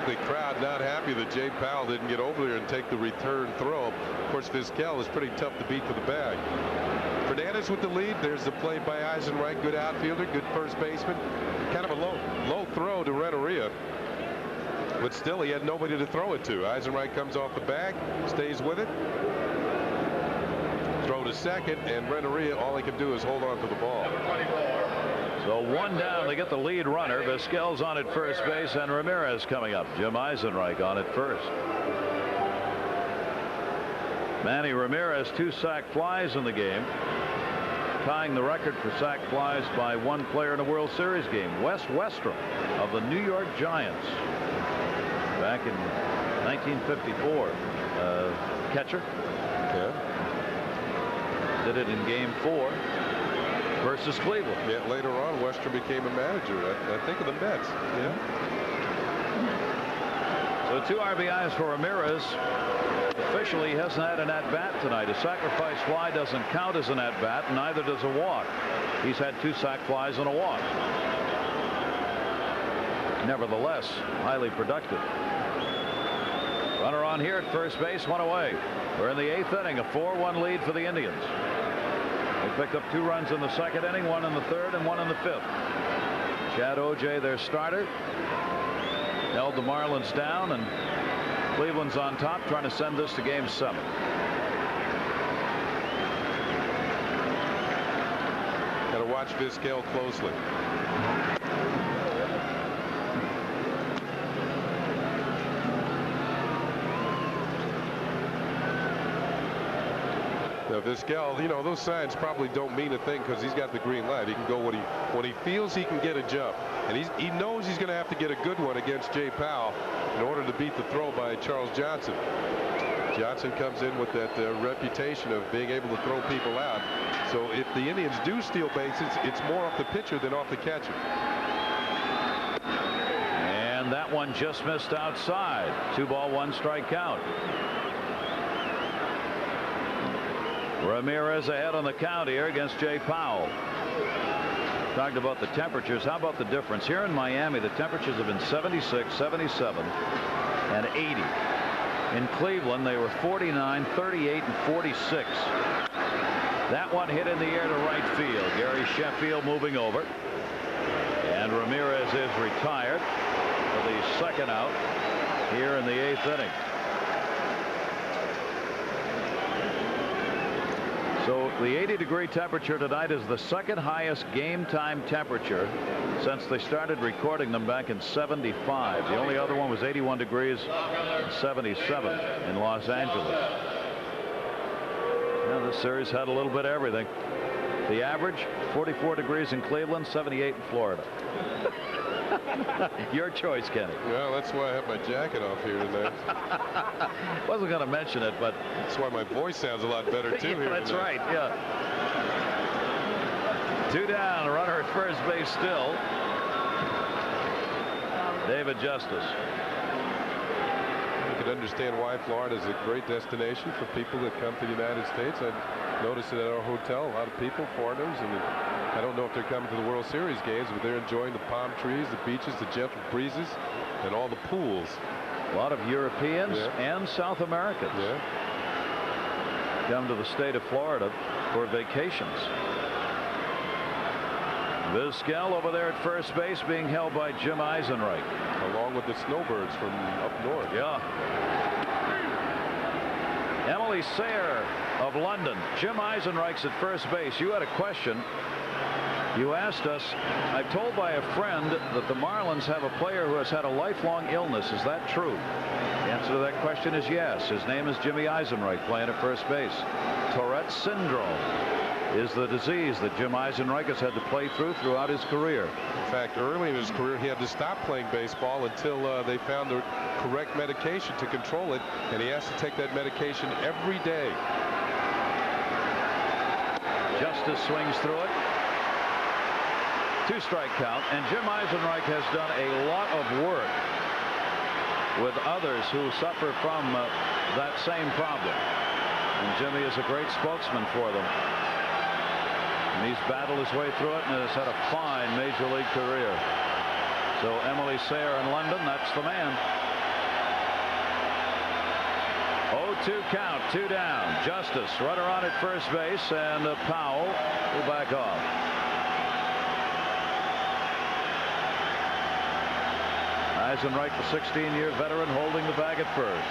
The crowd not happy that Jay Powell didn't get over there and take the return throw. Of course, Vizquel is pretty tough to beat for the bag. Fernandez with the lead. There's the play by Eisenreich. Good outfielder, good first baseman. Kind of a low throw to Renteria. But still, he had nobody to throw it to. Eisenreich comes off the bag, stays with it. Throw to second, and Renteria, all he can do is hold on to the ball. So 1 down, they get the lead runner. Vizquel's on at first base, and Ramirez coming up. Jim Eisenreich on at first. Manny Ramirez 2 sac flies in the game, tying the record for sac flies by 1 player in a World Series game. Wes Westrom of the New York Giants back in 1954. Catcher. Yeah. Did it in Game 4 versus Cleveland. Yet later on, Western became a manager. I think of the Mets. Yeah. So So 2 RBIs for Ramirez. Officially, he hasn't had an at-bat tonight. A sacrifice fly doesn't count as an at-bat, neither does a walk. He's had 2 sac flies and a walk. Nevertheless, highly productive. Runner on here at first base, 1 away. We're in the 8th inning, a 4-1 lead for the Indians. They picked up 2 runs in the 2nd inning, 1 in the 3rd and 1 in the 5th. Chad Ojai, their starter, held the Marlins down, and Cleveland's on top trying to send this to game 7. Got to watch Vizquel closely. Now Vizquel, you know, those signs probably don't mean a thing because he's got the green light. He can go when he feels he can get a jump, and he knows he's going to have to get a good one against Jay Powell in order to beat the throw by Charles Johnson. Johnson comes in with that reputation of being able to throw people out. So if the Indians do steal bases, it's more off the pitcher than off the catcher. And that one just missed outside. 2 ball, 1 strike count. Ramirez ahead on the count here against Jay Powell. Talked about the temperatures. How about the difference? Here in Miami, the temperatures have been 76, 77, and 80. In Cleveland, they were 49, 38, and 46. That one hit in the air to right field. Gary Sheffield moving over. And Ramirez is retired for the 2nd out here in the 8th inning. So the 80-degree temperature tonight is the 2nd highest game time temperature since they started recording them back in '75. The only other one was 81 degrees in '77 in Los Angeles. Now this series had a little bit of everything. The average 44 degrees in Cleveland, 78 in Florida. Your choice, Kenny. Well, that's why I have my jacket off here tonight. Wasn't going to mention it, but that's why my voice sounds a lot better too. Yeah, here that's tonight. right. Yeah. 2 down. Runner at first base still. David Justice. You can understand why Florida is a great destination for people that come to the United States. I noticed it at our hotel. A lot of people, foreigners, and I don't know if they're coming to the World Series games, but they're enjoying the palm trees, the beaches, the gentle breezes, and all the pools. A lot of Europeans and South Americans come to the state of Florida for vacations. Vizquel over there at first base being held by Jim Eisenreich. Along with the Snowbirds from up north. Yeah. Emily Sayer of London. Jim Eisenreich's at first base. You had a question. You asked us, I'm told by a friend that the Marlins have a player who has had a lifelong illness. Is that true? The answer to that question is yes. His name is Jimmy Eisenreich, playing at first base. Tourette's syndrome is the disease that Jim Eisenreich has had to play throughout his career. In fact, early in his career, he had to stop playing baseball until they found the correct medication to control it, and he has to take that medication every day. Justice swings through it. 2-strike count, and Jim Eisenreich has done a lot of work with others who suffer from that same problem. And Jimmy is a great spokesman for them. And he's battled his way through it and has had a fine major league career. So Emily Sayer in London, that's the man. 0-2 count, 2 down. Justice, runner on at first base, and Powell will back off. Eisenreich, the 16-year veteran, holding the bag at first.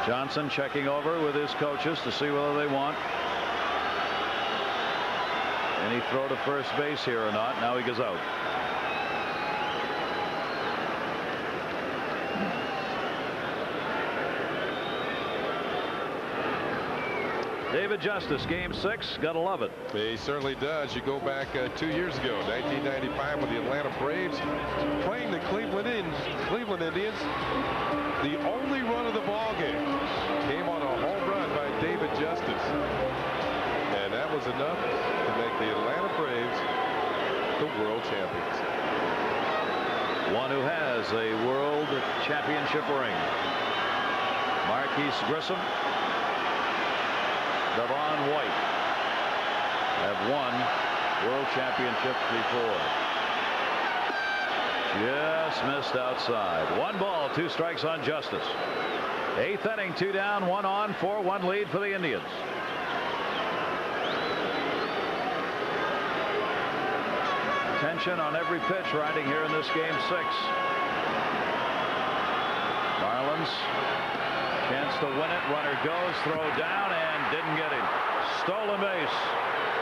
Johnson checking over with his coaches to see whether they want any throw to first base here or not. Now he goes out. David Justice, game 6, gotta love it. He certainly does. You go back 2 years ago, 1995, with the Atlanta Braves playing the Cleveland Indians. The only run of the ball game came on a home run by David Justice, and that was enough to make the Atlanta Braves the world champions. One who has a world championship ring. Marquise Grissom, Devon White have won world championships before. Just missed outside. 1 ball, 2 strikes on Justice. 8th inning, 2 down, 1 on, 4-1 lead for the Indians. Tension on every pitch riding here in this game 6. Marlins chance to win it. Runner goes, throw down, and didn't get him. Stolen base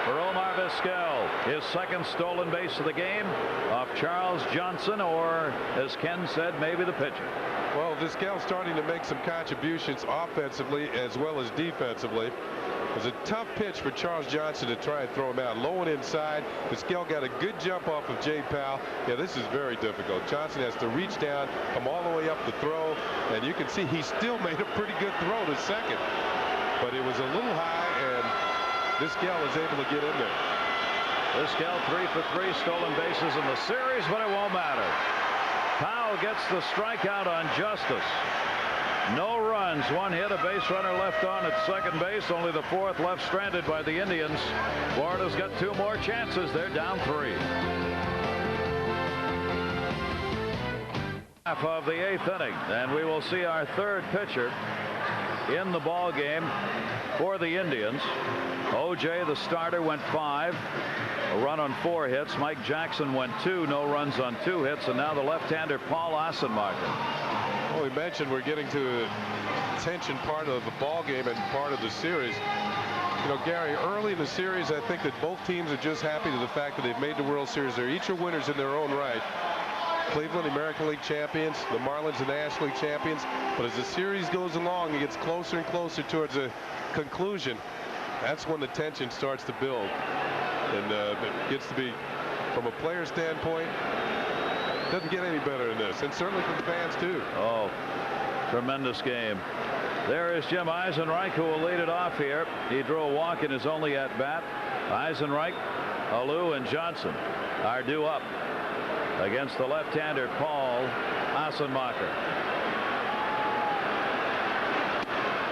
for Omar Vizquel. His 2nd stolen base of the game off Charles Johnson, or as Ken said, maybe the pitcher. Well, Vizquel starting to make some contributions offensively as well as defensively. It was a tough pitch for Charles Johnson to try and throw him out. Low and inside. Vizquel got a good jump off of Jay Powell. Yeah, this is very difficult. Johnson has to reach down, come all the way up the throw, and you can see he still made a pretty good throw to second. But it was a little high, and Vizquel is able to get in there. Vizquel 3 for 3 stolen bases in the series, but it won't matter. Powell gets the strikeout on Justice. No runs, 1 hit, a base runner left on at second base. Only the 4th left stranded by the Indians. Florida's got 2 more chances. They're down 3. Half of the 8th inning, and we will see our 3rd pitcher in the ball game for the Indians. OJ, the starter, went 5. A run on 4 hits. Mike Jackson went 2. No runs on 2 hits. And now the left-hander Paul Assenmacher. Well, we mentioned we're getting to a tension part of the ball game and part of the series. You know, Gary, early in the series, I think that both teams are just happy to the fact that they've made the World Series. They're each are winners in their own right. Cleveland, American League champions, the Marlins, the National League champions. But as the series goes along, it gets closer and closer towards a conclusion. That's when the tension starts to build. And it gets to be, from a player standpoint, doesn't get any better than this, and certainly from the fans too. Oh, tremendous game. There is Jim Eisenreich, who will lead it off here. He drew a walk in his only at bat. Eisenreich, Alou, and Johnson are due up against the left-hander Paul Assenmacher.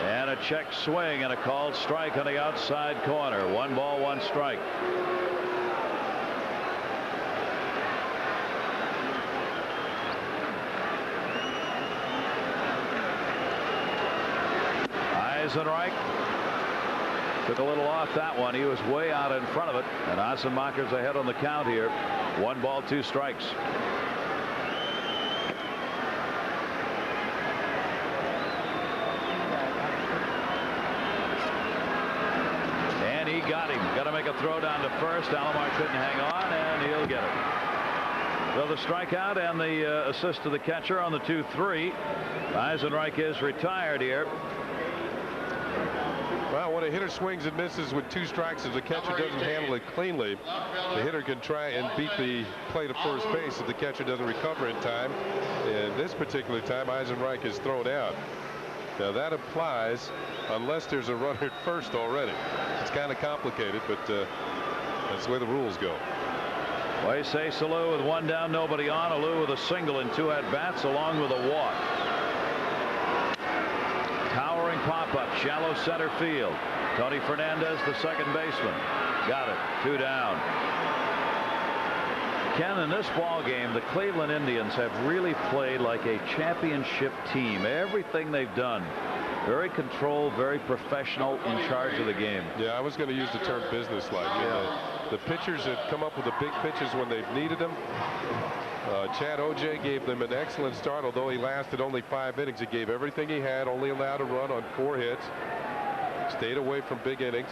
And a check swing and a called strike on the outside corner. 1 ball, 1 strike. Eisenreich took a little off that one. He was way out in front of it, and Assenmacher's ahead on the count here. 1 ball, 2 strikes. And he got him. Got to make a throw down to first. Alomar couldn't hang on, and he'll get it. So the strikeout and the assist to the catcher on the 2-3. Eisenreich is retired here. Well, when a hitter swings and misses with 2 strikes, if the catcher doesn't handle it cleanly, the hitter can try and beat the play to first base if the catcher doesn't recover in time. And this particular time, Eisenreich is thrown out. Now that applies unless there's a runner at first already. It's kind of complicated, but that's the way the rules go. Moises Alou with 1 down, nobody on. Alou with a single and 2 at-bats along with a walk. Towering pop-up, shallow center field. Tony Fernandez, the second baseman. Got it. 2 down. Ken, in this ball game, the Cleveland Indians have really played like a championship team. Everything they've done, very controlled, very professional, in charge of the game. Yeah, I was going to use the term businesslike. Yeah. The pitchers have come up with the big pitches when they've needed them. Chad OJ gave them an excellent start, although he lasted only 5 innings. He gave everything he had, only allowed a run on 4 hits, stayed away from big innings.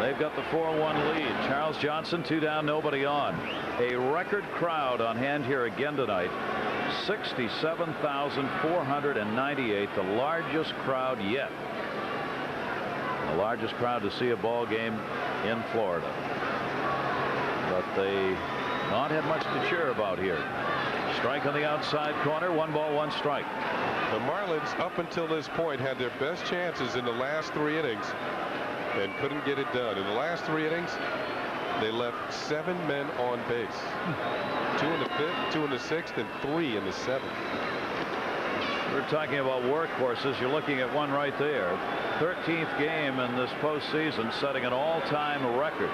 They've got the 4-1 lead. Charles Johnson, 2 down, nobody on. A record crowd on hand here again tonight. 67,498, the largest crowd yet. The largest crowd to see a ball game in Florida. But they not had much to cheer about here. Strike on the outside corner. 1 ball, 1 strike. The Marlins, up until this point, had their best chances in the last 3 innings and couldn't get it done. In the last 3 innings, they left 7 men on base. 2 in the 5th, 2 in the 6th, and 3 in the 7th. We're talking about workhorses. You're looking at one right there. 13th game in this postseason, setting an all-time record.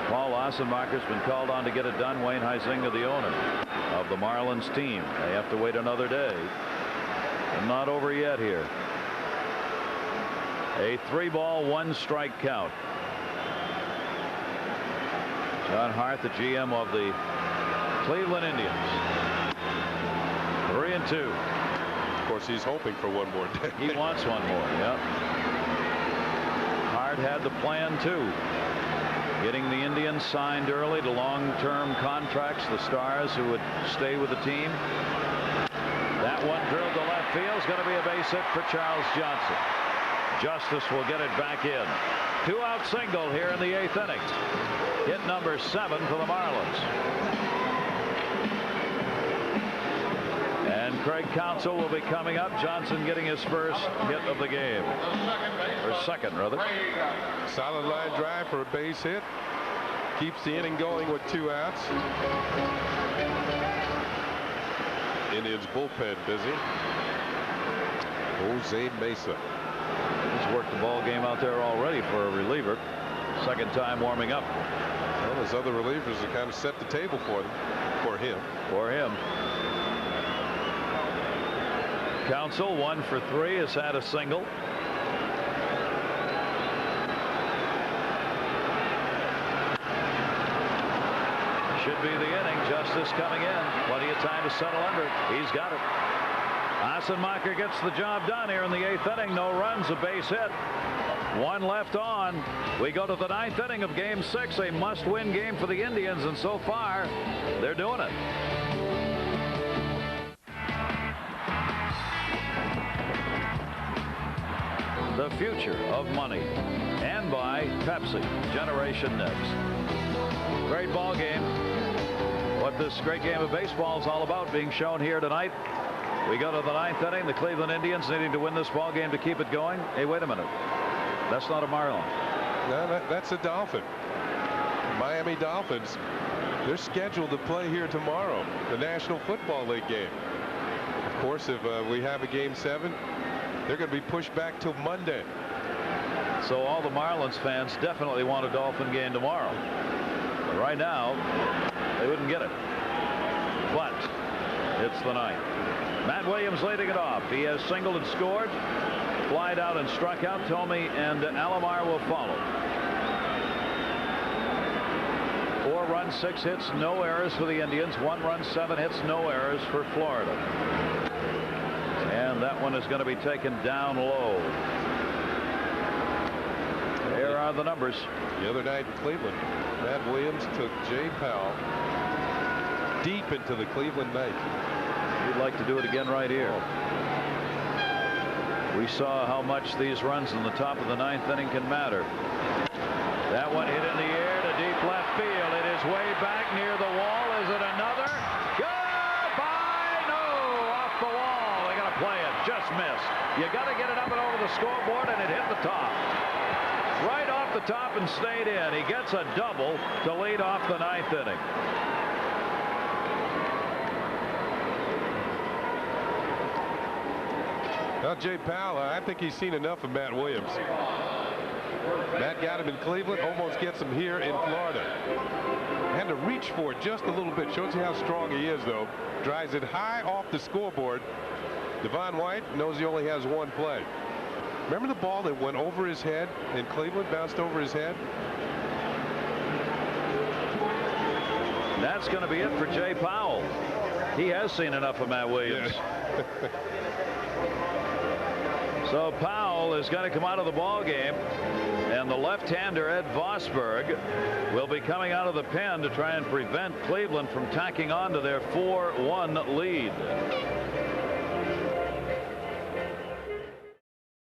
Paul Ossenmacher's been called on to get it done. Wayne Huizinga, the owner of the Marlins team. They have to wait another day. And not over yet here. A 3-ball, 1-strike count. John Hart, the GM of the Cleveland Indians. 3-2. Of course, he's hoping for one more day. He wants one more. Yep. Hart had the plan too. Getting the Indians signed early to long-term contracts, the stars who would stay with the team. That one drilled to left field is going to be a base hit for Charles Johnson. Justice will get it back in. 2-out single here in the 8th inning. Hit number 7 for the Marlins. And Craig Counsell will be coming up. Johnson getting his first hit of the game. Or second, rather. Solid line drive for a base hit. Keeps the inning going with 2 outs. Indians bullpen busy. Jose Mesa. He's worked the ball game out there already for a reliever. Second time warming up. Well, his other relievers have kind of set the table for them. For him. For him. Counsell 1 for 3 has had a single. Should be the inning. Justice coming in. Plenty of time to settle under it. He's got it. Ossenmacher gets the job done here in the 8th inning. No runs, a base hit. 1 left on. We go to the 9th inning of Game 6. A must-win game for the Indians, and so far, they're doing it. The future of money, and by Pepsi, Generation Next. Great ball game. What this great game of baseball is all about, being shown here tonight. We go to the 9th inning. The Cleveland Indians needing to win this ball game to keep it going. Hey, wait a minute. That's not a Marlin. No, that's a Dolphin. Miami Dolphins. They're scheduled to play here tomorrow, the National Football League game. Of course, if we have a Game 7, they're going to be pushed back till Monday. So all the Marlins fans definitely want a Dolphin game tomorrow. But right now, they wouldn't get it. But it's the 9th. Matt Williams leading it off. He has singled and scored, flied out and struck out. Tomey and Alomar will follow. 4 runs, 6 hits, no errors for the Indians. 1 run, 7 hits, no errors for Florida. And that one is going to be taken down low. There are the numbers. The other night in Cleveland, Matt Williams took Jay Powell deep into the Cleveland night. We'd like to do it again right here. We saw how much these runs in the top of the 9th inning can matter. That one hit in the air to deep left field. It is way back near the wall. Is it another? Goodbye. No, off the wall. They got to play it. Just missed. You got to get it up and over the scoreboard, and it hit the top. Right off the top and stayed in. He gets a double to lead off the 9th inning. Well, Jay Powell, I think he's seen enough of Matt Williams. Matt got him in Cleveland, almost gets him here in Florida. Had to reach for it just a little bit. Shows you how strong he is, though. Drives it high off the scoreboard. Devon White knows he only has 1 play. Remember the ball that went over his head in Cleveland, bounced over his head? That's going to be it for Jay Powell. He has seen enough of Matt Williams. Yeah. So Powell is going to come out of the ball game, and the left-hander Ed Vosberg will be coming out of the pen to try and prevent Cleveland from tacking on to their 4-1 lead.